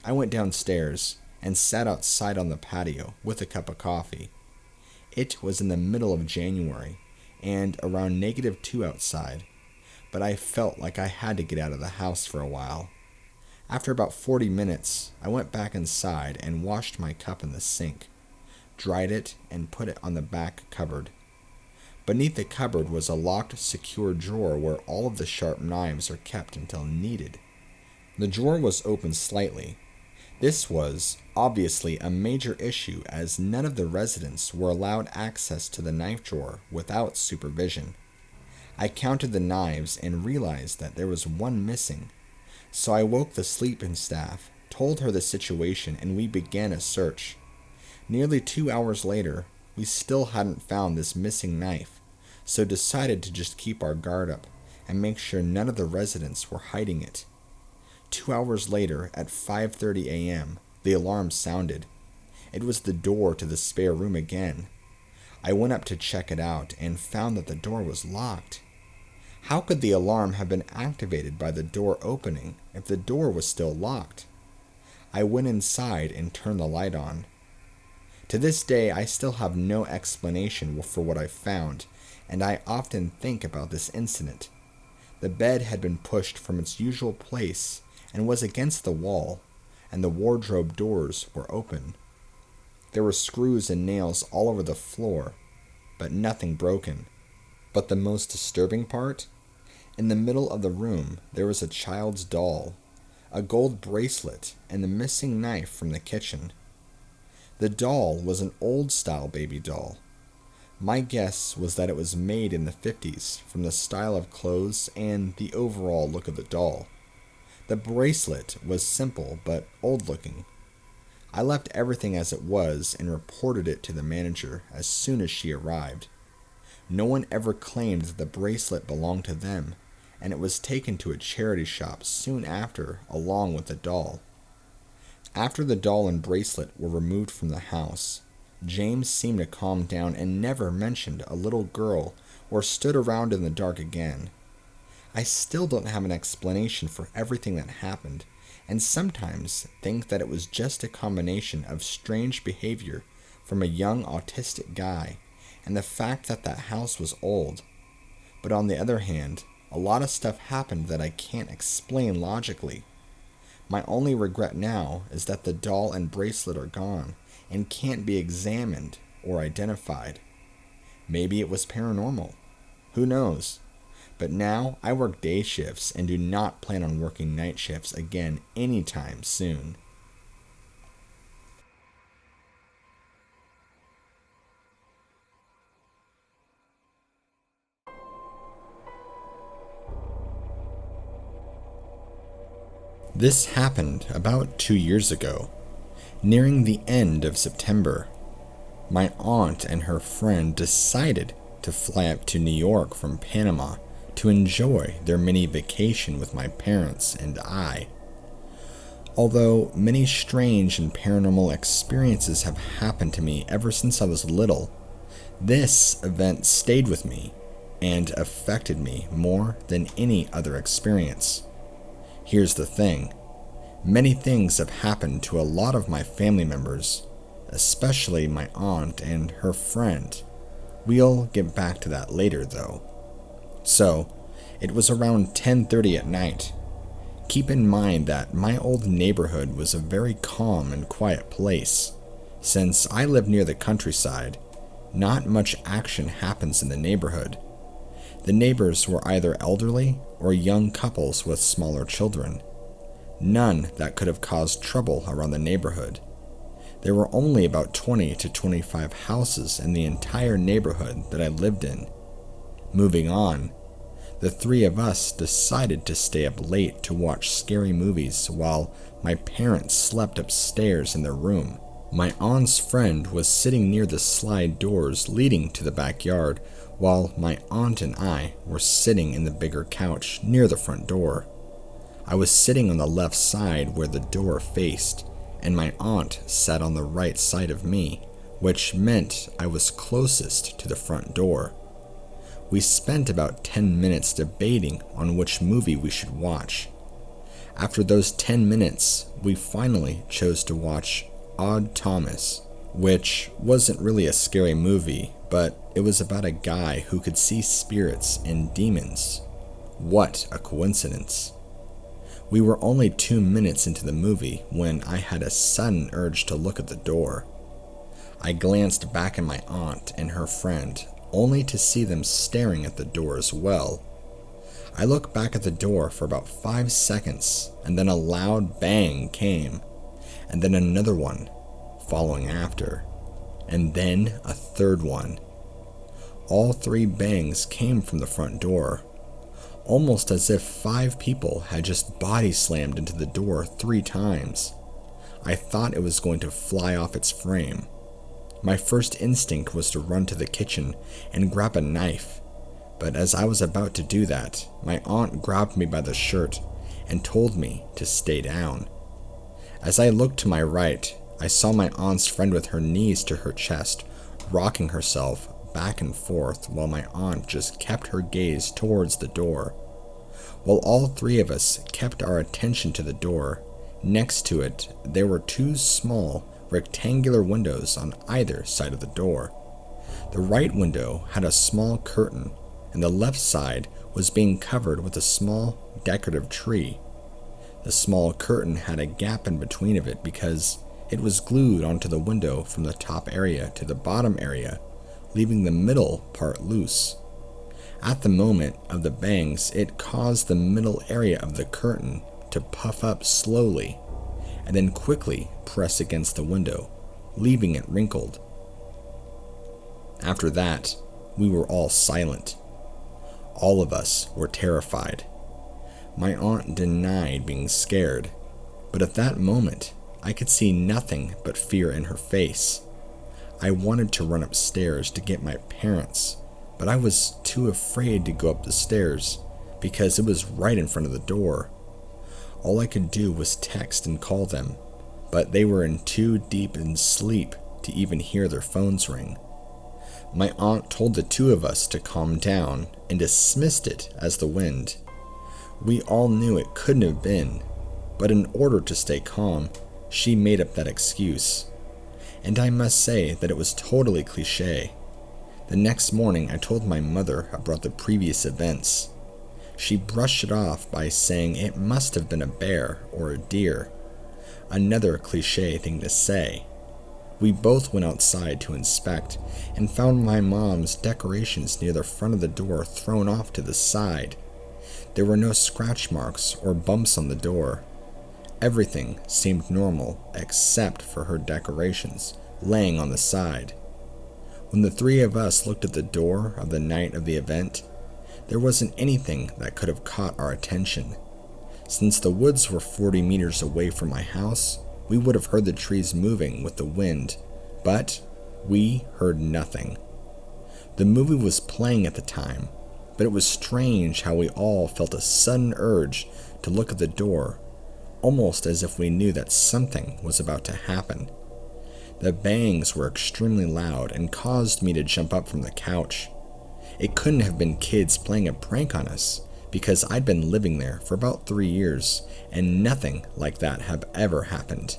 I went downstairs and sat outside on the patio with a cup of coffee. It was in the middle of January and around -2 outside, but I felt like I had to get out of the house for a while. After about 40 minutes, I went back inside and washed my cup in the sink, dried it, and put it on the back cupboard. Beneath the cupboard was a locked, secure drawer where all of the sharp knives are kept until needed. The drawer was open slightly. This was obviously a major issue as none of the residents were allowed access to the knife drawer without supervision. I counted the knives and realized that there was one missing, so I woke the sleep-in staff, told her the situation, and we began a search. Nearly 2 hours later, we still hadn't found this missing knife, so decided to just keep our guard up and make sure none of the residents were hiding it. 2 hours later, at 5:30 a.m., the alarm sounded. It was the door to the spare room again. I went up to check it out and found that the door was locked. How could the alarm have been activated by the door opening if the door was still locked? I went inside and turned the light on. To this day, I still have no explanation for what I found, and I often think about this incident. The bed had been pushed from its usual place and was against the wall, and the wardrobe doors were open. There were screws and nails all over the floor, but nothing broken. But the most disturbing part? In the middle of the room, there was a child's doll, a gold bracelet, and the missing knife from the kitchen. The doll was an old-style baby doll. My guess was that it was made in the 50s from the style of clothes and the overall look of the doll. The bracelet was simple but old-looking. I left everything as it was and reported it to the manager as soon as she arrived. No one ever claimed that the bracelet belonged to them, and it was taken to a charity shop soon after, along with the doll. After the doll and bracelet were removed from the house, James seemed to calm down and never mentioned a little girl or stood around in the dark again. I still don't have an explanation for everything that happened, and sometimes think that it was just a combination of strange behavior from a young autistic guy and the fact that that house was old. But on the other hand, a lot of stuff happened that I can't explain logically. My only regret now is that the doll and bracelet are gone and can't be examined or identified. Maybe it was paranormal. Who knows? But now I work day shifts and do not plan on working night shifts again anytime soon. This happened about 2 years ago, nearing the end of September. My aunt and her friend decided to fly up to New York from Panama to enjoy their mini vacation with my parents and I. Although many strange and paranormal experiences have happened to me ever since I was little, this event stayed with me and affected me more than any other experience. Here's the thing. Many things have happened to a lot of my family members, especially my aunt and her friend. We'll get back to that later, though. So, it was around 10:30 at night. Keep in mind that my old neighborhood was a very calm and quiet place. Since I live near the countryside, not much action happens in the neighborhood. The neighbors were either elderly or young couples with smaller children. None that could have caused trouble around the neighborhood. There were only about 20 to 25 houses in the entire neighborhood that I lived in. Moving on, the three of us decided to stay up late to watch scary movies while my parents slept upstairs in their room. My aunt's friend was sitting near the slide doors leading to the backyard, while my aunt and I were sitting in the bigger couch near the front door. I was sitting on the left side where the door faced, and my aunt sat on the right side of me, which meant I was closest to the front door. We spent about 10 minutes debating on which movie we should watch. After those 10 minutes, we finally chose to watch Odd Thomas, which wasn't really a scary movie, but it was about a guy who could see spirits and demons. What a coincidence. We were only 2 minutes into the movie when I had a sudden urge to look at the door. I glanced back at my aunt and her friend, only to see them staring at the door as well. I looked back at the door for about 5 seconds, and then a loud bang came, and then another one following after, and then a third one. All 3 bangs came from the front door, almost as if 5 people had just body slammed into the door 3 times. I thought it was going to fly off its frame. My first instinct was to run to the kitchen and grab a knife, but as I was about to do that, my aunt grabbed me by the shirt and told me to stay down. As I looked to my right, I saw my aunt's friend with her knees to her chest, rocking herself back and forth while my aunt just kept her gaze towards the door. While all 3 of us kept our attention to the door, next to it there were 2 small rectangular windows on either side of the door. The right window had a small curtain, and the left side was being covered with a small decorative tree. The small curtain had a gap in between of it because it was glued onto the window from the top area to the bottom area, leaving the middle part loose. At the moment of the bangs, it caused the middle area of the curtain to puff up slowly, and then quickly press against the window, leaving it wrinkled. After that, we were all silent. All of us were terrified. My aunt denied being scared, but at that moment, I could see nothing but fear in her face. I wanted to run upstairs to get my parents, but I was too afraid to go up the stairs because it was right in front of the door. All I could do was text and call them, but they were too deep in sleep to even hear their phones ring. My aunt told the 2 of us to calm down and dismissed it as the wind. We all knew it couldn't have been, but in order to stay calm, she made up that excuse. And I must say that it was totally cliché. The next morning I told my mother about the previous events. She brushed it off by saying it must have been a bear or a deer. Another cliché thing to say. We both went outside to inspect and found my mom's decorations near the front of the door thrown off to the side. There were no scratch marks or bumps on the door. Everything seemed normal except for her decorations laying on the side. When the 3 of us looked at the door of the night of the event, there wasn't anything that could have caught our attention. Since the woods were 40 meters away from my house, we would have heard the trees moving with the wind, but we heard nothing. The movie was playing at the time, but it was strange how we all felt a sudden urge to look at the door, almost as if we knew that something was about to happen. The bangs were extremely loud and caused me to jump up from the couch. It couldn't have been kids playing a prank on us, because I'd been living there for about 3 years, and nothing like that had ever happened.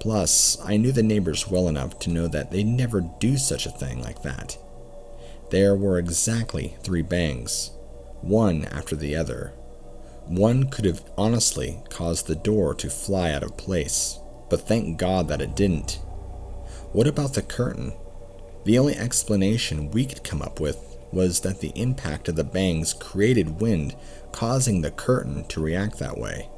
Plus, I knew the neighbors well enough to know that they'd never do such a thing like that. There were exactly 3 bangs, one after the other. One could have honestly caused the door to fly out of place, but thank God that it didn't. What about the curtain? The only explanation we could come up with was that the impact of the bangs created wind, causing the curtain to react that way.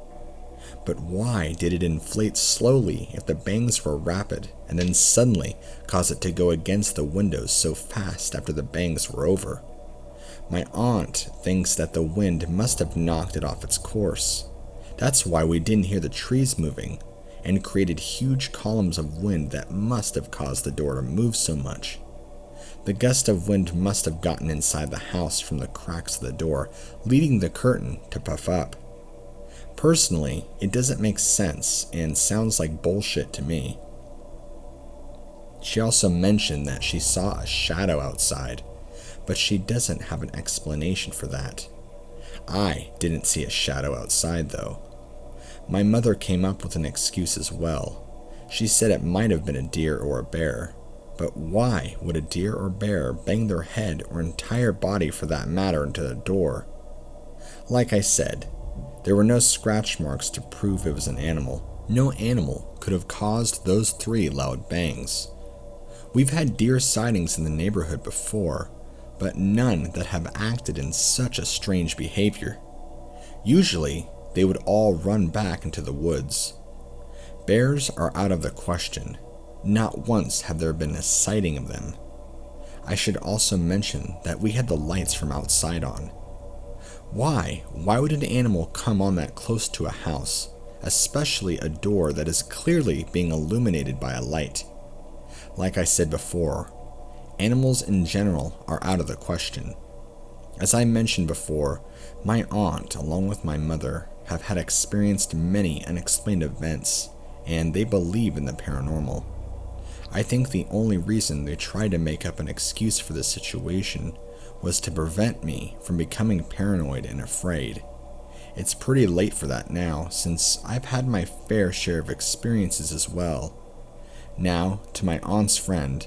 But why did it inflate slowly if the bangs were rapid, and then suddenly cause it to go against the windows so fast after the bangs were over? My aunt thinks that the wind must have knocked it off its course. That's why we didn't hear the trees moving, and created huge columns of wind that must have caused the door to move so much. The gust of wind must have gotten inside the house from the cracks of the door, leading the curtain to puff up. Personally, it doesn't make sense and sounds like bullshit to me. She also mentioned that she saw a shadow outside, but she doesn't have an explanation for that. I didn't see a shadow outside though. My mother came up with an excuse as well. She said it might have been a deer or a bear. But why would a deer or bear bang their head or entire body for that matter into the door? Like I said, there were no scratch marks to prove it was an animal. No animal could have caused those 3 loud bangs. We've had deer sightings in the neighborhood before, but none that have acted in such a strange behavior. Usually, they would all run back into the woods. Bears are out of the question. Not once have there been a sighting of them. I should also mention that we had the lights from outside on. Why would an animal come on that close to a house, especially a door that is clearly being illuminated by a light? Like I said before, animals in general are out of the question. As I mentioned before, my aunt, along with my mother, have had experienced many unexplained events, and they believe in the paranormal. I think the only reason they tried to make up an excuse for this situation was to prevent me from becoming paranoid and afraid. It's pretty late for that now, since I've had my fair share of experiences as well. Now, to my aunt's friend,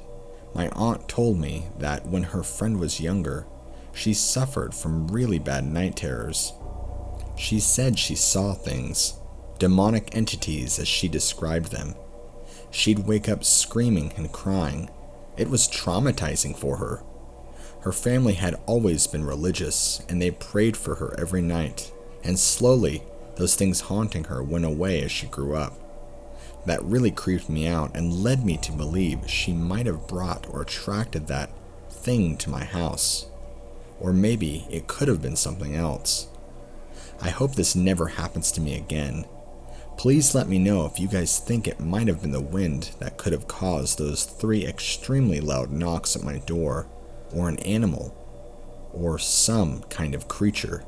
my aunt told me that when her friend was younger, she suffered from really bad night terrors. She said she saw things, demonic entities as she described them. She'd wake up screaming and crying. It was traumatizing for her. Her family had always been religious, and they prayed for her every night, and slowly, those things haunting her went away as she grew up. That really creeped me out and led me to believe she might have brought or attracted that thing to my house. Or maybe it could have been something else. I hope this never happens to me again. Please let me know if you guys think it might have been the wind that could have caused those 3 extremely loud knocks at my door, or an animal, or some kind of creature.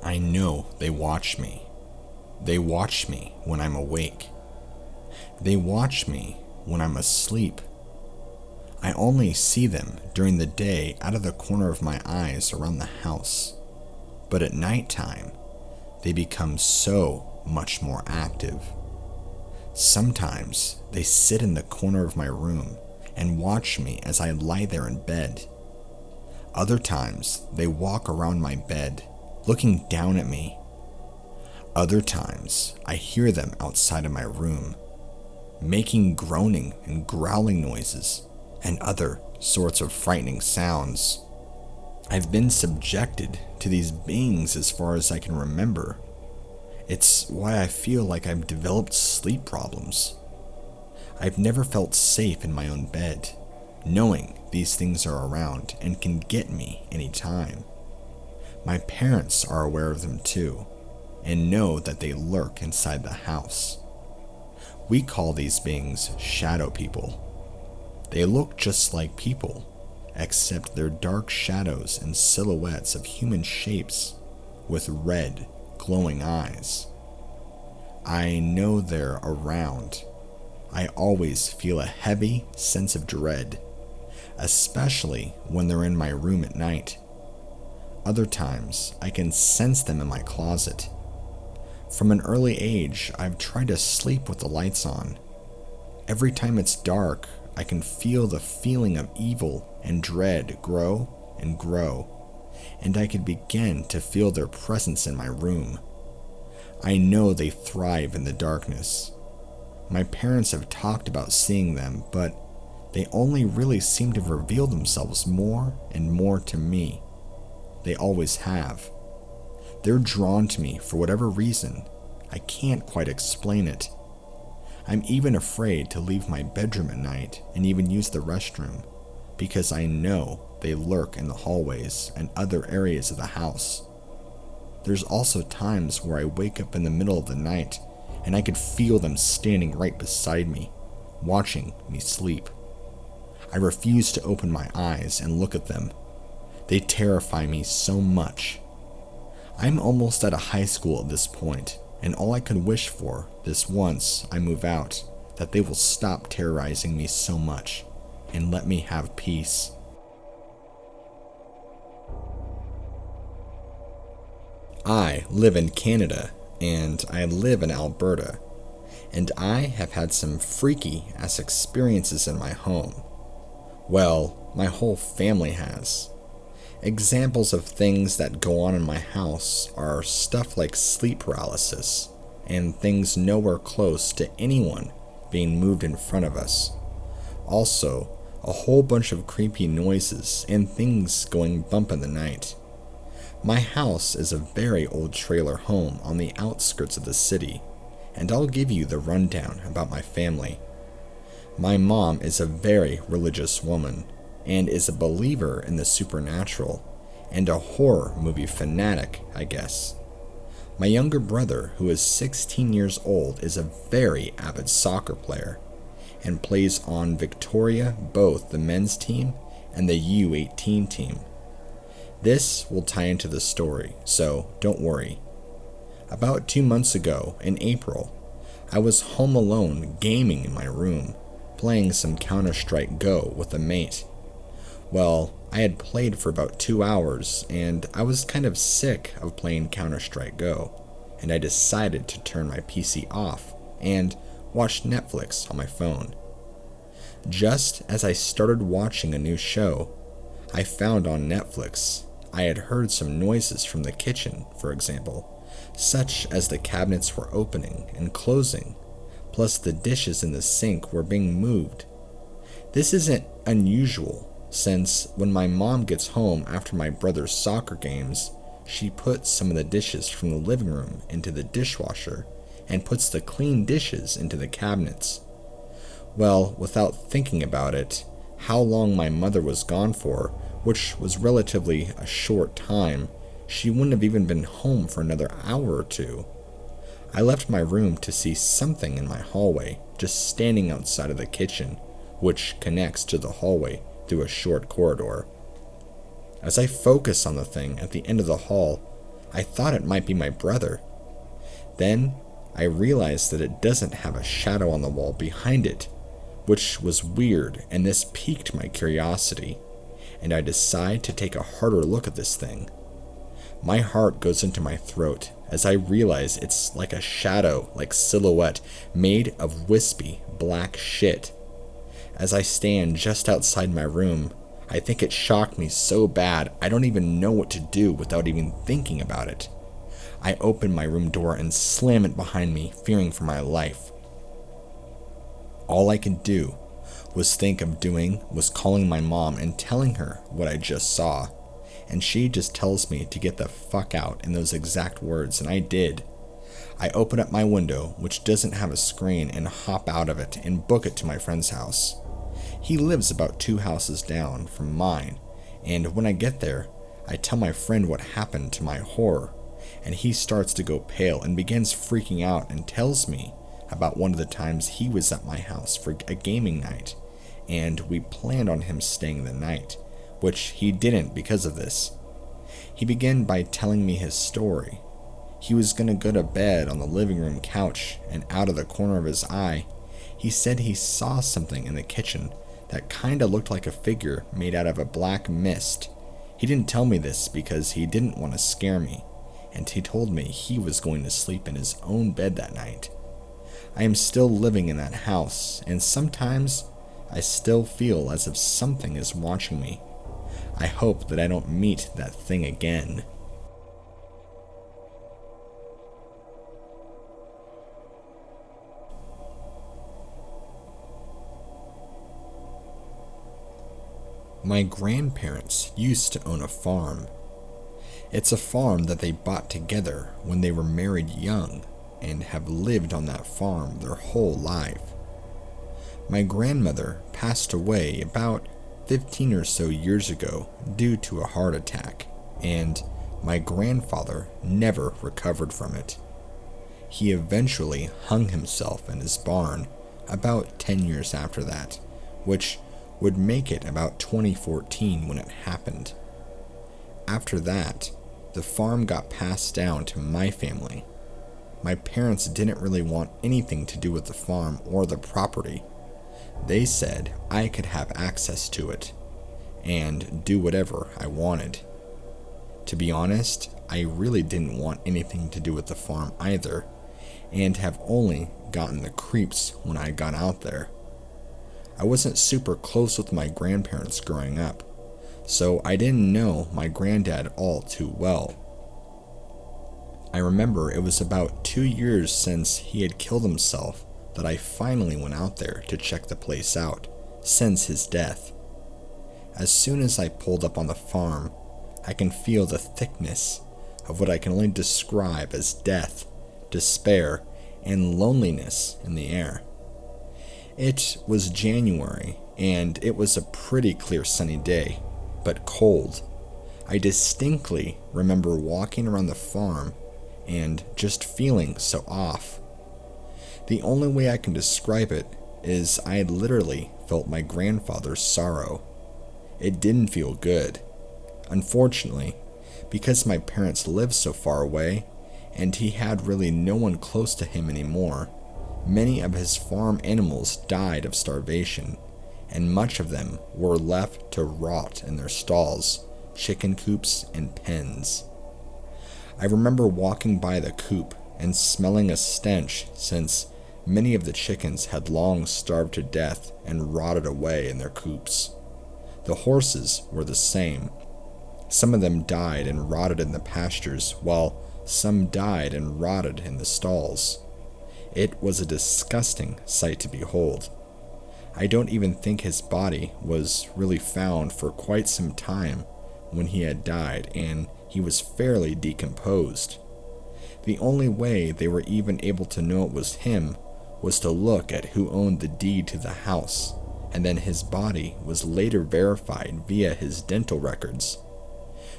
I know they watch me. They watch me when I'm awake. They watch me when I'm asleep. I only see them during the day out of the corner of my eyes around the house. But at nighttime, they become so much more active. Sometimes they sit in the corner of my room and watch me as I lie there in bed. Other times, they walk around my bed, looking down at me. Other times, I hear them outside of my room, making groaning and growling noises, and other sorts of frightening sounds. I've been subjected to these beings as far as I can remember. It's why I feel like I've developed sleep problems. I've never felt safe in my own bed, knowing these things are around and can get me anytime. My parents are aware of them too, and know that they lurk inside the house. We call these beings shadow people. They look just like people, except they're dark shadows and silhouettes of human shapes with red, glowing eyes. I know they're around. I always feel a heavy sense of dread, especially when they're in my room at night. Other times, I can sense them in my closet. From an early age, I've tried to sleep with the lights on. Every time it's dark, I can feel the feeling of evil and dread grow and grow, and I can begin to feel their presence in my room. I know they thrive in the darkness. My parents have talked about seeing them, but they only really seem to reveal themselves more and more to me. They always have. They're drawn to me for whatever reason. I can't quite explain it. I'm even afraid to leave my bedroom at night and even use the restroom, because I know they lurk in the hallways and other areas of the house. There's also times where I wake up in the middle of the night and I could feel them standing right beside me, watching me sleep. I refuse to open my eyes and look at them. They terrify me so much. I'm almost out of high school at this point, and all I could wish for this once I move out, that they will stop terrorizing me so much and let me have peace. I live in Canada, and I live in Alberta, and I have had some freaky-ass experiences in my home. Well, my whole family has. Examples of things that go on in my house are stuff like sleep paralysis, and things nowhere close to anyone being moved in front of us. Also, a whole bunch of creepy noises and things going bump in the night. My house is a very old trailer home on the outskirts of the city, and I'll give you the rundown about my family. My mom is a very religious woman, and is a believer in the supernatural, and a horror movie fanatic, I guess. My younger brother, who is 16 years old, is a very avid soccer player, and plays on Victoria, both the men's team and the U.18 team. This will tie into the story, so don't worry. About 2 months ago, in April, I was home alone gaming in my room, playing some Counter-Strike Go with a mate. Well, I had played for about 2 hours, and I was kind of sick of playing Counter-Strike Go, and I decided to turn my PC off and watch Netflix on my phone. Just as I started watching a new show, I found on Netflix I had heard some noises from the kitchen, for example, such as the cabinets were opening and closing, plus the dishes in the sink were being moved. This isn't unusual, since when my mom gets home after my brother's soccer games, she puts some of the dishes from the living room into the dishwasher and puts the clean dishes into the cabinets. Well, without thinking about it, how long my mother was gone for, which was relatively a short time, she wouldn't have even been home for another hour or two. I left my room to see something in my hallway, just standing outside of the kitchen, which connects to the hallway through a short corridor. As I focus on the thing at the end of the hall, I thought it might be my brother. Then I realized that it doesn't have a shadow on the wall behind it, which was weird, and this piqued my curiosity, and I decide to take a harder look at this thing. My heart goes into my throat as I realize it's like a shadow, like silhouette, made of wispy black shit. As I stand just outside my room, I think it shocked me so bad I don't even know what to do without even thinking about it. I open my room door and slam it behind me, fearing for my life. All I could do was think of doing was calling my mom and telling her what I just saw, and she just tells me to get the fuck out in those exact words, and I did. I open up my window, which doesn't have a screen, and hop out of it and book it to my friend's house. He lives about 2 houses down from mine, and when I get there, I tell my friend what happened to my horror, and he starts to go pale and begins freaking out and tells me about one of the times he was at my house for a gaming night, and we planned on him staying the night, which he didn't because of this. He began by telling me his story. He was going to go to bed on the living room couch, and out of the corner of his eye, he said he saw something in the kitchen that kinda looked like a figure made out of a black mist. He didn't tell me this because he didn't want to scare me, and he told me he was going to sleep in his own bed that night. I am still living in that house, and sometimes I still feel as if something is watching me. I hope that I don't meet that thing again. My grandparents used to own a farm. It's a farm that they bought together when they were married young and have lived on that farm their whole life. My grandmother passed away about 15 or so years ago due to a heart attack, and my grandfather never recovered from it. He eventually hung himself in his barn about 10 years after that, which would make it about 2014 when it happened. After that, the farm got passed down to my family. My parents didn't really want anything to do with the farm or the property. They said I could have access to it and do whatever I wanted. To be honest, I really didn't want anything to do with the farm either, and have only gotten the creeps when I got out there. I wasn't super close with my grandparents growing up, so I didn't know my granddad all too well. I remember it was about 2 years since he had killed himself that I finally went out there to check the place out since his death. As soon as I pulled up on the farm, I can feel the thickness of what I can only describe as death, despair, and loneliness in the air. It was January, and it was a pretty clear sunny day, but cold. I distinctly remember walking around the farm and just feeling so off. The only way I can describe it is I had literally felt my grandfather's sorrow. It didn't feel good. Unfortunately, because my parents lived so far away, and he had really no one close to him anymore, many of his farm animals died of starvation, and much of them were left to rot in their stalls, chicken coops, and pens. I remember walking by the coop and smelling a stench since many of the chickens had long starved to death and rotted away in their coops. The horses were the same. Some of them died and rotted in the pastures, while some died and rotted in the stalls. It was a disgusting sight to behold. I don't even think his body was really found for quite some time when he had died, and he was fairly decomposed. The only way they were even able to know it was him was to look at who owned the deed to the house, and then his body was later verified via his dental records.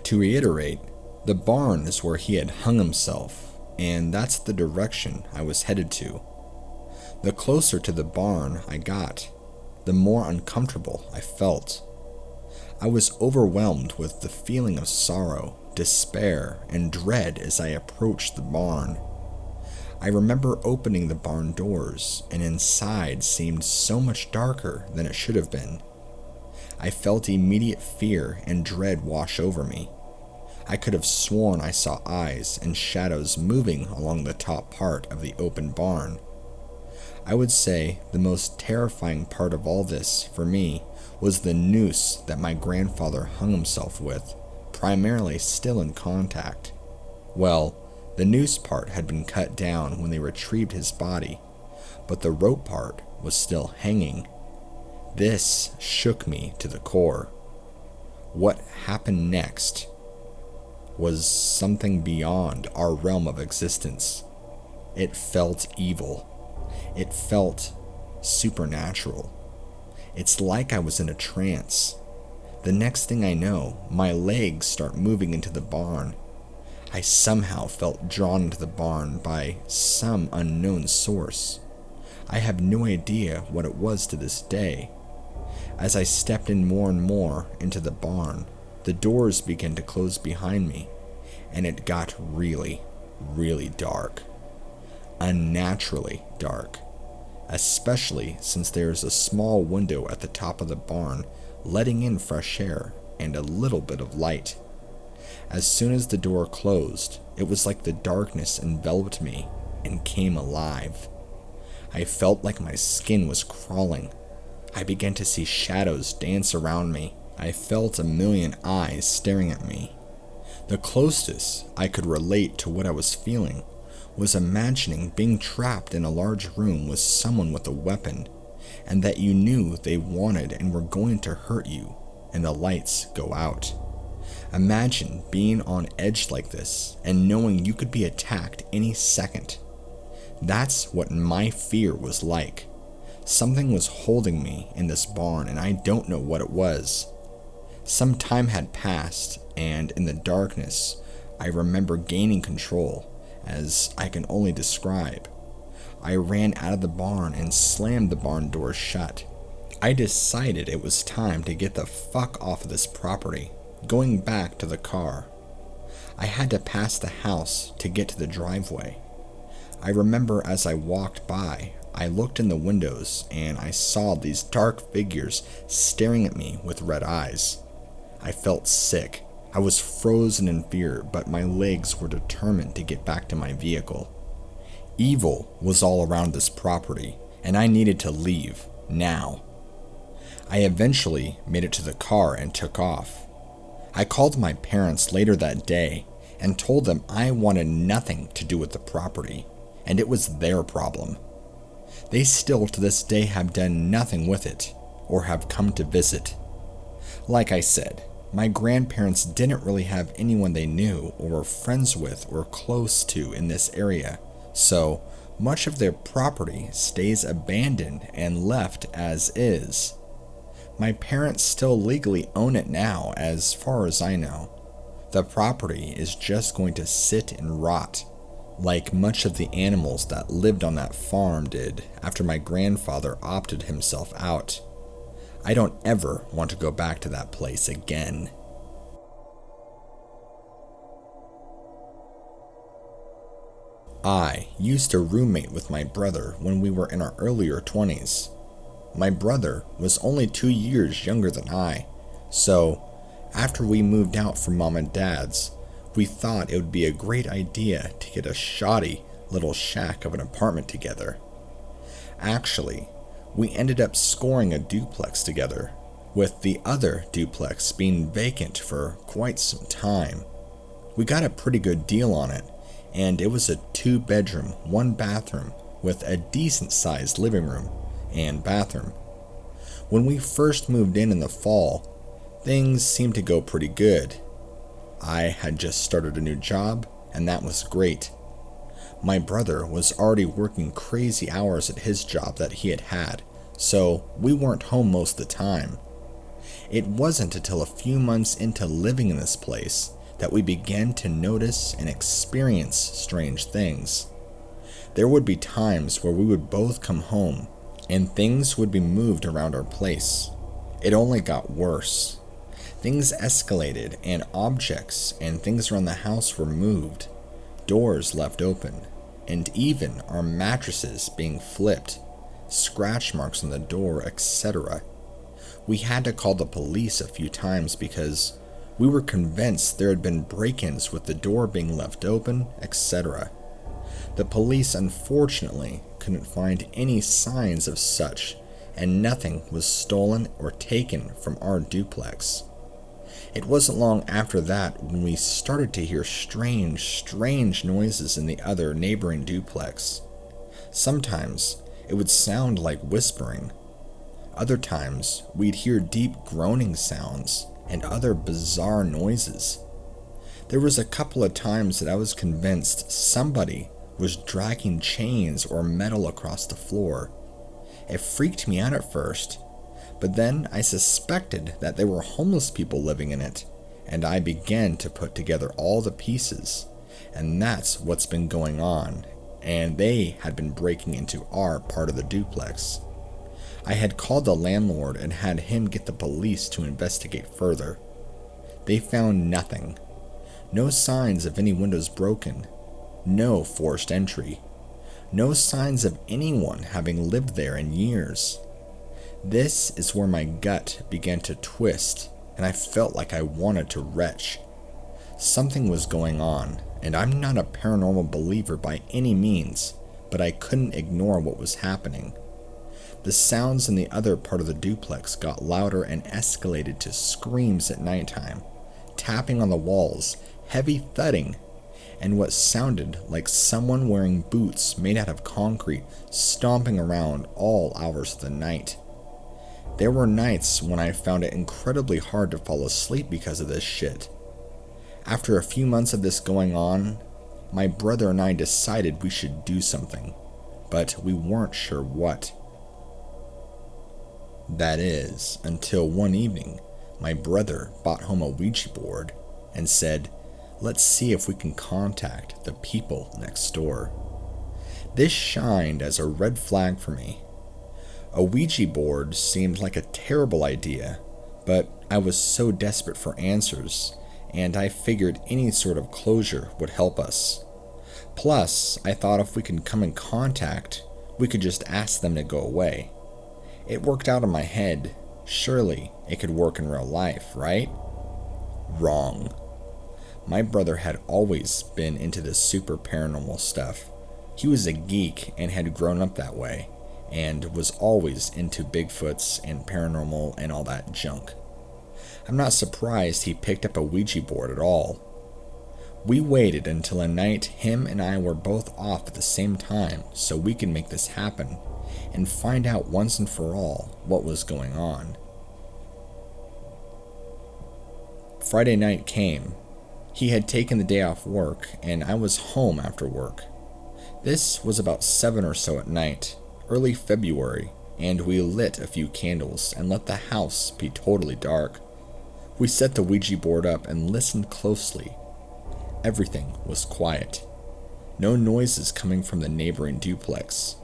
To reiterate, the barn is where he had hung himself, and that's the direction I was headed to. The closer to the barn I got, the more uncomfortable I felt. I was overwhelmed with the feeling of sorrow, despair, and dread as I approached the barn. I remember opening the barn doors, and inside seemed so much darker than it should have been. I felt immediate fear and dread wash over me. I could have sworn I saw eyes and shadows moving along the top part of the open barn. I would say the most terrifying part of all this, for me, was the noose that my grandfather hung himself with, primarily still in contact. Well, the noose part had been cut down when they retrieved his body, but the rope part was still hanging. This shook me to the core. What happened next was something beyond our realm of existence. It felt evil. It felt supernatural. It's like I was in a trance. The next thing I know, my legs start moving into the barn. I somehow felt drawn into the barn by some unknown source. I have no idea what it was to this day. As I stepped in more and more into the barn, the doors began to close behind me, and it got really, really dark. Unnaturally dark, especially since there is a small window at the top of the barn letting in fresh air and a little bit of light. As soon as the door closed, it was like the darkness enveloped me and came alive. I felt like my skin was crawling. I began to see shadows dance around me. I felt a million eyes staring at me. The closest I could relate to what I was feeling was imagining being trapped in a large room with someone with a weapon, and that you knew they wanted and were going to hurt you. and the lights go out. Imagine being on edge like this and knowing you could be attacked any second. That's what my fear was like. Something was holding me in this barn and I don't know what it was. Some time had passed and in the darkness, I remember gaining control, as I can only describe. I ran out of the barn and slammed the barn door shut. I decided it was time to get the fuck off of this property, going back to the car. I had to pass the house to get to the driveway. I remember as I walked by, I looked in the windows and I saw these dark figures staring at me with red eyes. I felt sick. I was frozen in fear, but my legs were determined to get back to my vehicle. Evil was all around this property, and I needed to leave, now. I eventually made it to the car and took off. I called my parents later that day and told them I wanted nothing to do with the property, and it was their problem. They still to this day have done nothing with it, or have come to visit. Like I said, my grandparents didn't really have anyone they knew or were friends with or close to in this area, so much of their property stays abandoned and left as is. My parents still legally own it now, as far as I know. The property is just going to sit and rot, like much of the animals that lived on that farm did after my grandfather opted himself out. I don't ever want to go back to that place again. I used to roommate with my brother when we were in our earlier 20s. My brother was only 2 years younger than I, so after we moved out from mom and dad's, we thought it would be a great idea to get a shoddy little shack of an apartment together. Actually, we ended up scoring a duplex together, with the other duplex being vacant for quite some time. We got a pretty good deal on it, and it was a 2-bedroom, 1-bathroom with a decent-sized living room and bathroom. When we first moved in the fall, things seemed to go pretty good. I had just started a new job, and that was great. My brother was already working crazy hours at his job that he had, so we weren't home most of the time. It wasn't until a few months into living in this place that we began to notice and experience strange things. There would be times where we would both come home, and things would be moved around our place. It only got worse. Things escalated, and objects and things around the house were moved, doors left open, and even our mattresses being flipped, scratch marks on the door, etc. We had to call the police a few times because we were convinced there had been break-ins with the door being left open, etc. The police unfortunately couldn't find any signs of such, and nothing was stolen or taken from our duplex. It wasn't long after that when we started to hear strange noises in the other neighboring duplex. Sometimes it would sound like whispering. Other times we'd hear deep groaning sounds and other bizarre noises. There was a couple of times that I was convinced somebody was dragging chains or metal across the floor. It freaked me out at first, but then I suspected that there were homeless people living in it, and I began to put together all the pieces, and that's what's been going on, and they had been breaking into our part of the duplex. I had called the landlord and had him get the police to investigate further. They found nothing. No signs of any windows broken. No forced entry. No signs of anyone having lived there in years. This is where my gut began to twist, and I felt like I wanted to retch. Something was going on, and I'm not a paranormal believer by any means, but I couldn't ignore what was happening. The sounds in the other part of the duplex got louder and escalated to screams at nighttime, tapping on the walls, heavy thudding, and what sounded like someone wearing boots made out of concrete stomping around all hours of the night. There were nights when I found it incredibly hard to fall asleep because of this shit. After a few months of this going on, my brother and I decided we should do something, but we weren't sure what. That is, until one evening, my brother brought home a Ouija board and said, "Let's see if we can contact the people next door." This shined as a red flag for me. A Ouija board seemed like a terrible idea, but I was so desperate for answers, and I figured any sort of closure would help us. Plus, I thought if we could come in contact, we could just ask them to go away. It worked out in my head. Surely it could work in real life, right? Wrong. My brother had always been into this super paranormal stuff. He was a geek and had grown up that way, and was always into Bigfoots and paranormal and all that junk. I'm not surprised he picked up a Ouija board at all. We waited until a night him and I were both off at the same time so we could make this happen and find out once and for all what was going on. Friday night came. He had taken the day off work, and I was home after work. This was about 7 or so at night, early February, and we lit a few candles and let the house be totally dark. We set the Ouija board up and listened closely. Everything was quiet. No noises coming from the neighboring duplex.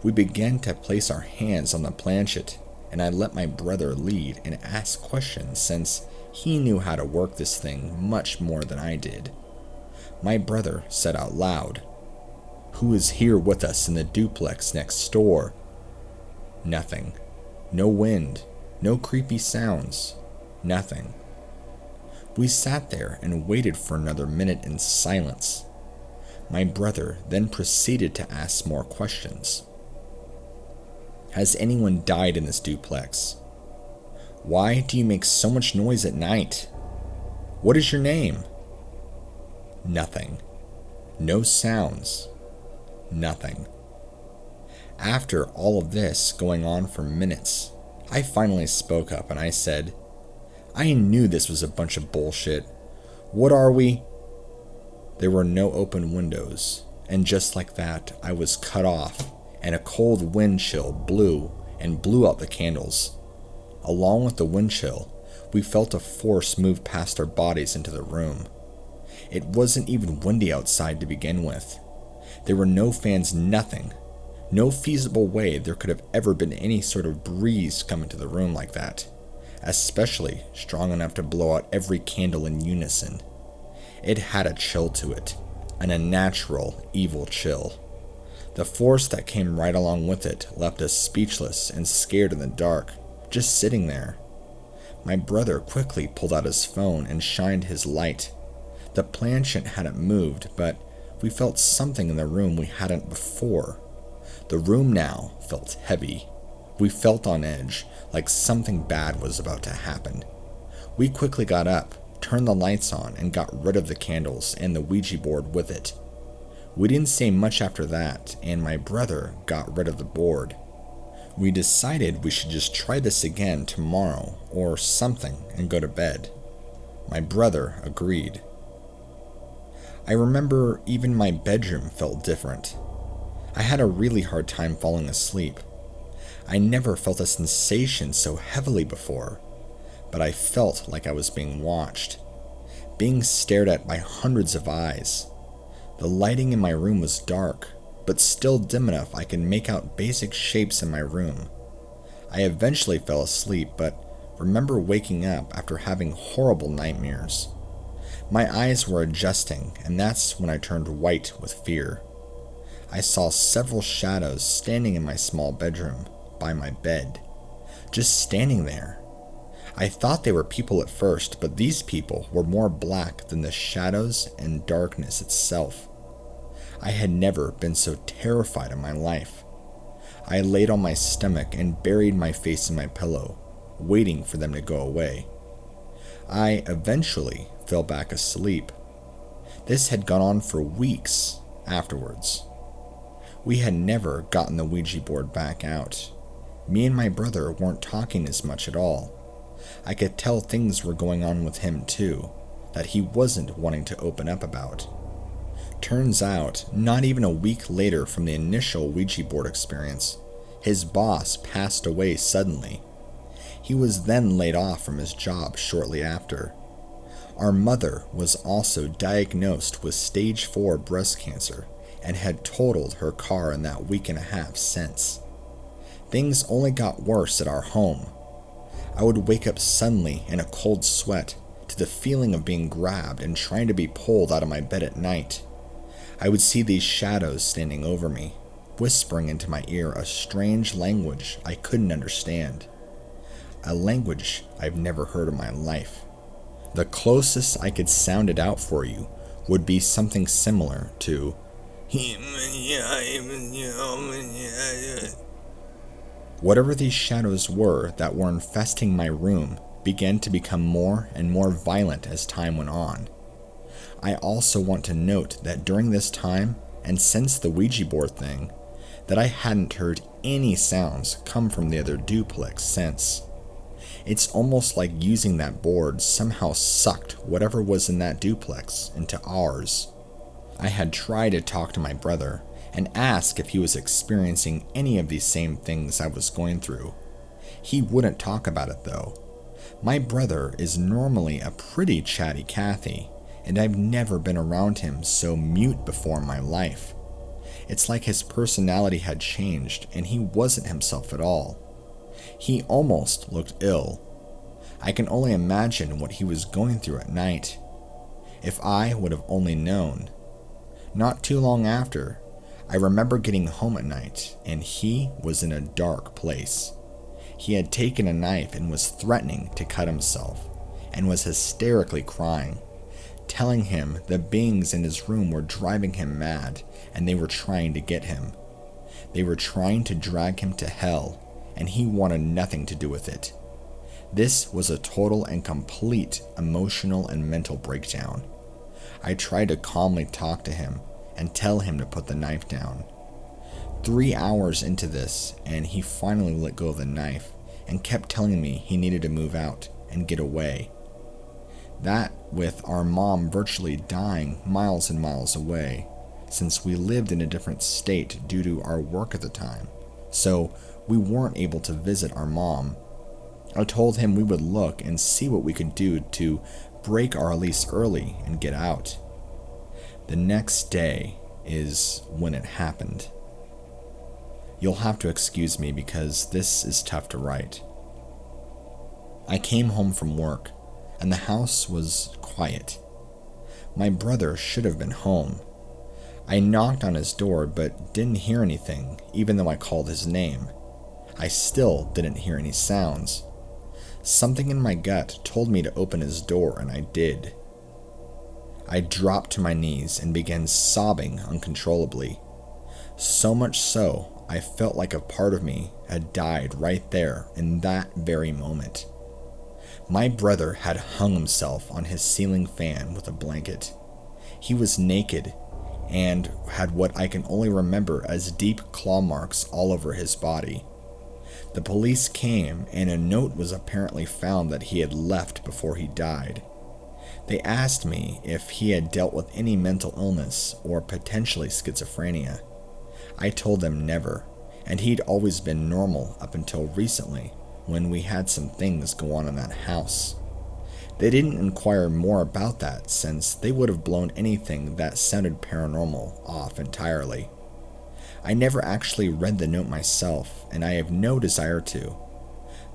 We began to place our hands on the planchette, and I let my brother lead and ask questions since he knew how to work this thing much more than I did. My brother said out loud, "Who is here with us in the duplex next door?" Nothing. No wind. No creepy sounds. Nothing. We sat there and waited for another minute in silence. My brother then proceeded to ask more questions. "Has anyone died in this duplex? Why do you make so much noise at night? What is your name?" Nothing. No sounds. Nothing. After all of this going on for minutes, I finally spoke up and I said, "I knew this was a bunch of bullshit. What are we?" There were no open windows, and just like that, I was cut off, and a cold wind chill blew out the candles. Along with the wind chill, we felt a force move past our bodies into the room. It wasn't even windy outside to begin with. There were no fans, nothing. No feasible way there could have ever been any sort of breeze come into the room like that, especially strong enough to blow out every candle in unison. It had a chill to it, an unnatural, evil chill. The force that came right along with it left us speechless and scared in the dark, just sitting there. My brother quickly pulled out his phone and shined his light. The planchette hadn't moved, but we felt something in the room we hadn't before. The room now felt heavy. We felt on edge, like something bad was about to happen. We quickly got up, turned the lights on, and got rid of the candles and the Ouija board with it. We didn't say much after that, and my brother got rid of the board. We decided we should just try this again tomorrow or something and go to bed. My brother agreed. I remember even my bedroom felt different. I had a really hard time falling asleep. I never felt a sensation so heavily before, but I felt like I was being watched, being stared at by hundreds of eyes. The lighting in my room was dark, but still dim enough I could make out basic shapes in my room. I eventually fell asleep, but remember waking up after having horrible nightmares. My eyes were adjusting, and that's when I turned white with fear. I saw several shadows standing in my small bedroom, by my bed, just standing there. I thought they were people at first, but these people were more black than the shadows and darkness itself. I had never been so terrified in my life. I laid on my stomach and buried my face in my pillow, waiting for them to go away. I eventually fell back asleep. This had gone on for weeks afterwards. We had never gotten the Ouija board back out. Me and my brother weren't talking as much at all. I could tell things were going on with him too, that he wasn't wanting to open up about. Turns out, not even a week later from the initial Ouija board experience, his boss passed away suddenly. He was then laid off from his job shortly after. Our mother was also diagnosed with stage 4 breast cancer and had totaled her car in that week and a half since. Things only got worse at our home. I would wake up suddenly in a cold sweat to the feeling of being grabbed and trying to be pulled out of my bed at night. I would see these shadows standing over me, whispering into my ear a strange language I couldn't understand. A language I've never heard in my life. The closest I could sound it out for you would be something similar to whatever these shadows were that were infesting my room began to become more and more violent as time went on. I also want to note that during this time, and since the Ouija board thing, that I hadn't heard any sounds come from the other duplex since. It's almost like using that board somehow sucked whatever was in that duplex into ours. I had tried to talk to my brother and ask if he was experiencing any of these same things I was going through. He wouldn't talk about it though. My brother is normally a pretty chatty Cathy, and I've never been around him so mute before in my life. It's like his personality had changed and he wasn't himself at all. He almost looked ill. I can only imagine what he was going through at night. If I would have only known. Not too long after, I remember getting home at night and he was in a dark place. He had taken a knife and was threatening to cut himself and was hysterically crying, telling him the beings in his room were driving him mad and they were trying to get him. They were trying to drag him to hell and he wanted nothing to do with it. This was a total and complete emotional and mental breakdown. I tried to calmly talk to him and tell him to put the knife down. 3 hours into this, and he finally let go of the knife and kept telling me he needed to move out and get away. That with our mom virtually dying miles and miles away, since we lived in a different state due to our work at the time, so we weren't able to visit our mom. I told him we would look and see what we could do to break our lease early and get out. The next day is when it happened. You'll have to excuse me because this is tough to write. I came home from work and the house was quiet. My brother should have been home. I knocked on his door but didn't hear anything even though I called his name. I still didn't hear any sounds. Something in my gut told me to open his door and I did. I dropped to my knees and began sobbing uncontrollably. So much so, I felt like a part of me had died right there in that very moment. My brother had hung himself on his ceiling fan with a blanket. He was naked and had what I can only remember as deep claw marks all over his body. The police came and a note was apparently found that he had left before he died. They asked me if he had dealt with any mental illness or potentially schizophrenia. I told them never, and he'd always been normal up until recently when we had some things go on in that house. They didn't inquire more about that since they would have blown anything that sounded paranormal off entirely. I never actually read the note myself, and I have no desire to.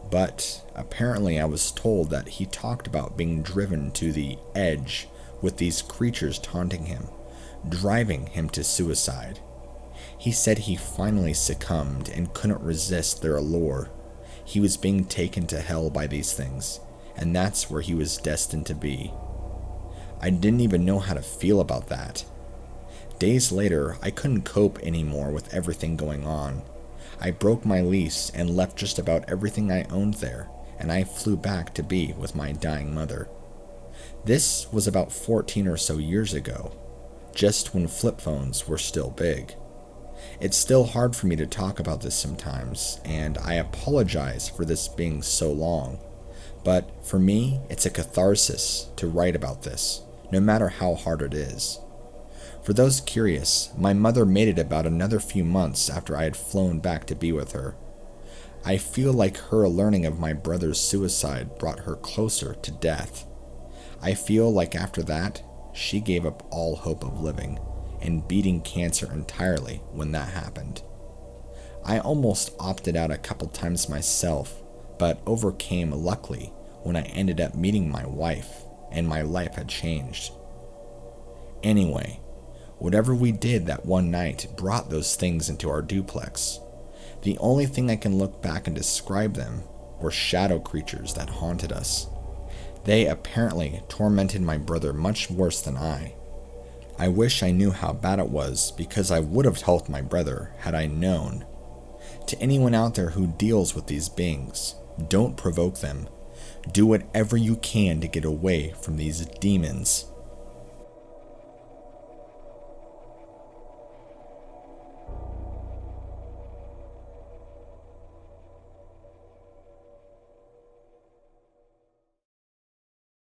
But apparently I was told that he talked about being driven to the edge with these creatures taunting him, driving him to suicide. He said he finally succumbed and couldn't resist their allure. He was being taken to hell by these things, and that's where he was destined to be. I didn't even know how to feel about that. Days later, I couldn't cope anymore with everything going on. I broke my lease and left just about everything I owned there, and I flew back to be with my dying mother. This was about 14 or so years ago, just when flip phones were still big. It's still hard for me to talk about this sometimes, and I apologize for this being so long. But for me, it's a catharsis to write about this, no matter how hard it is. For those curious, my mother made it about another few months after I had flown back to be with her. I feel like her learning of my brother's suicide brought her closer to death. I feel like after that, she gave up all hope of living and beating cancer entirely when that happened. I almost opted out a couple times myself, but overcame luckily when I ended up meeting my wife and my life had changed. Anyway, whatever we did that one night brought those things into our duplex. The only thing I can look back and describe them were shadow creatures that haunted us. They apparently tormented my brother much worse than I. I wish I knew how bad it was because I would have helped my brother had I known. To anyone out there who deals with these beings, don't provoke them. Do whatever you can to get away from these demons.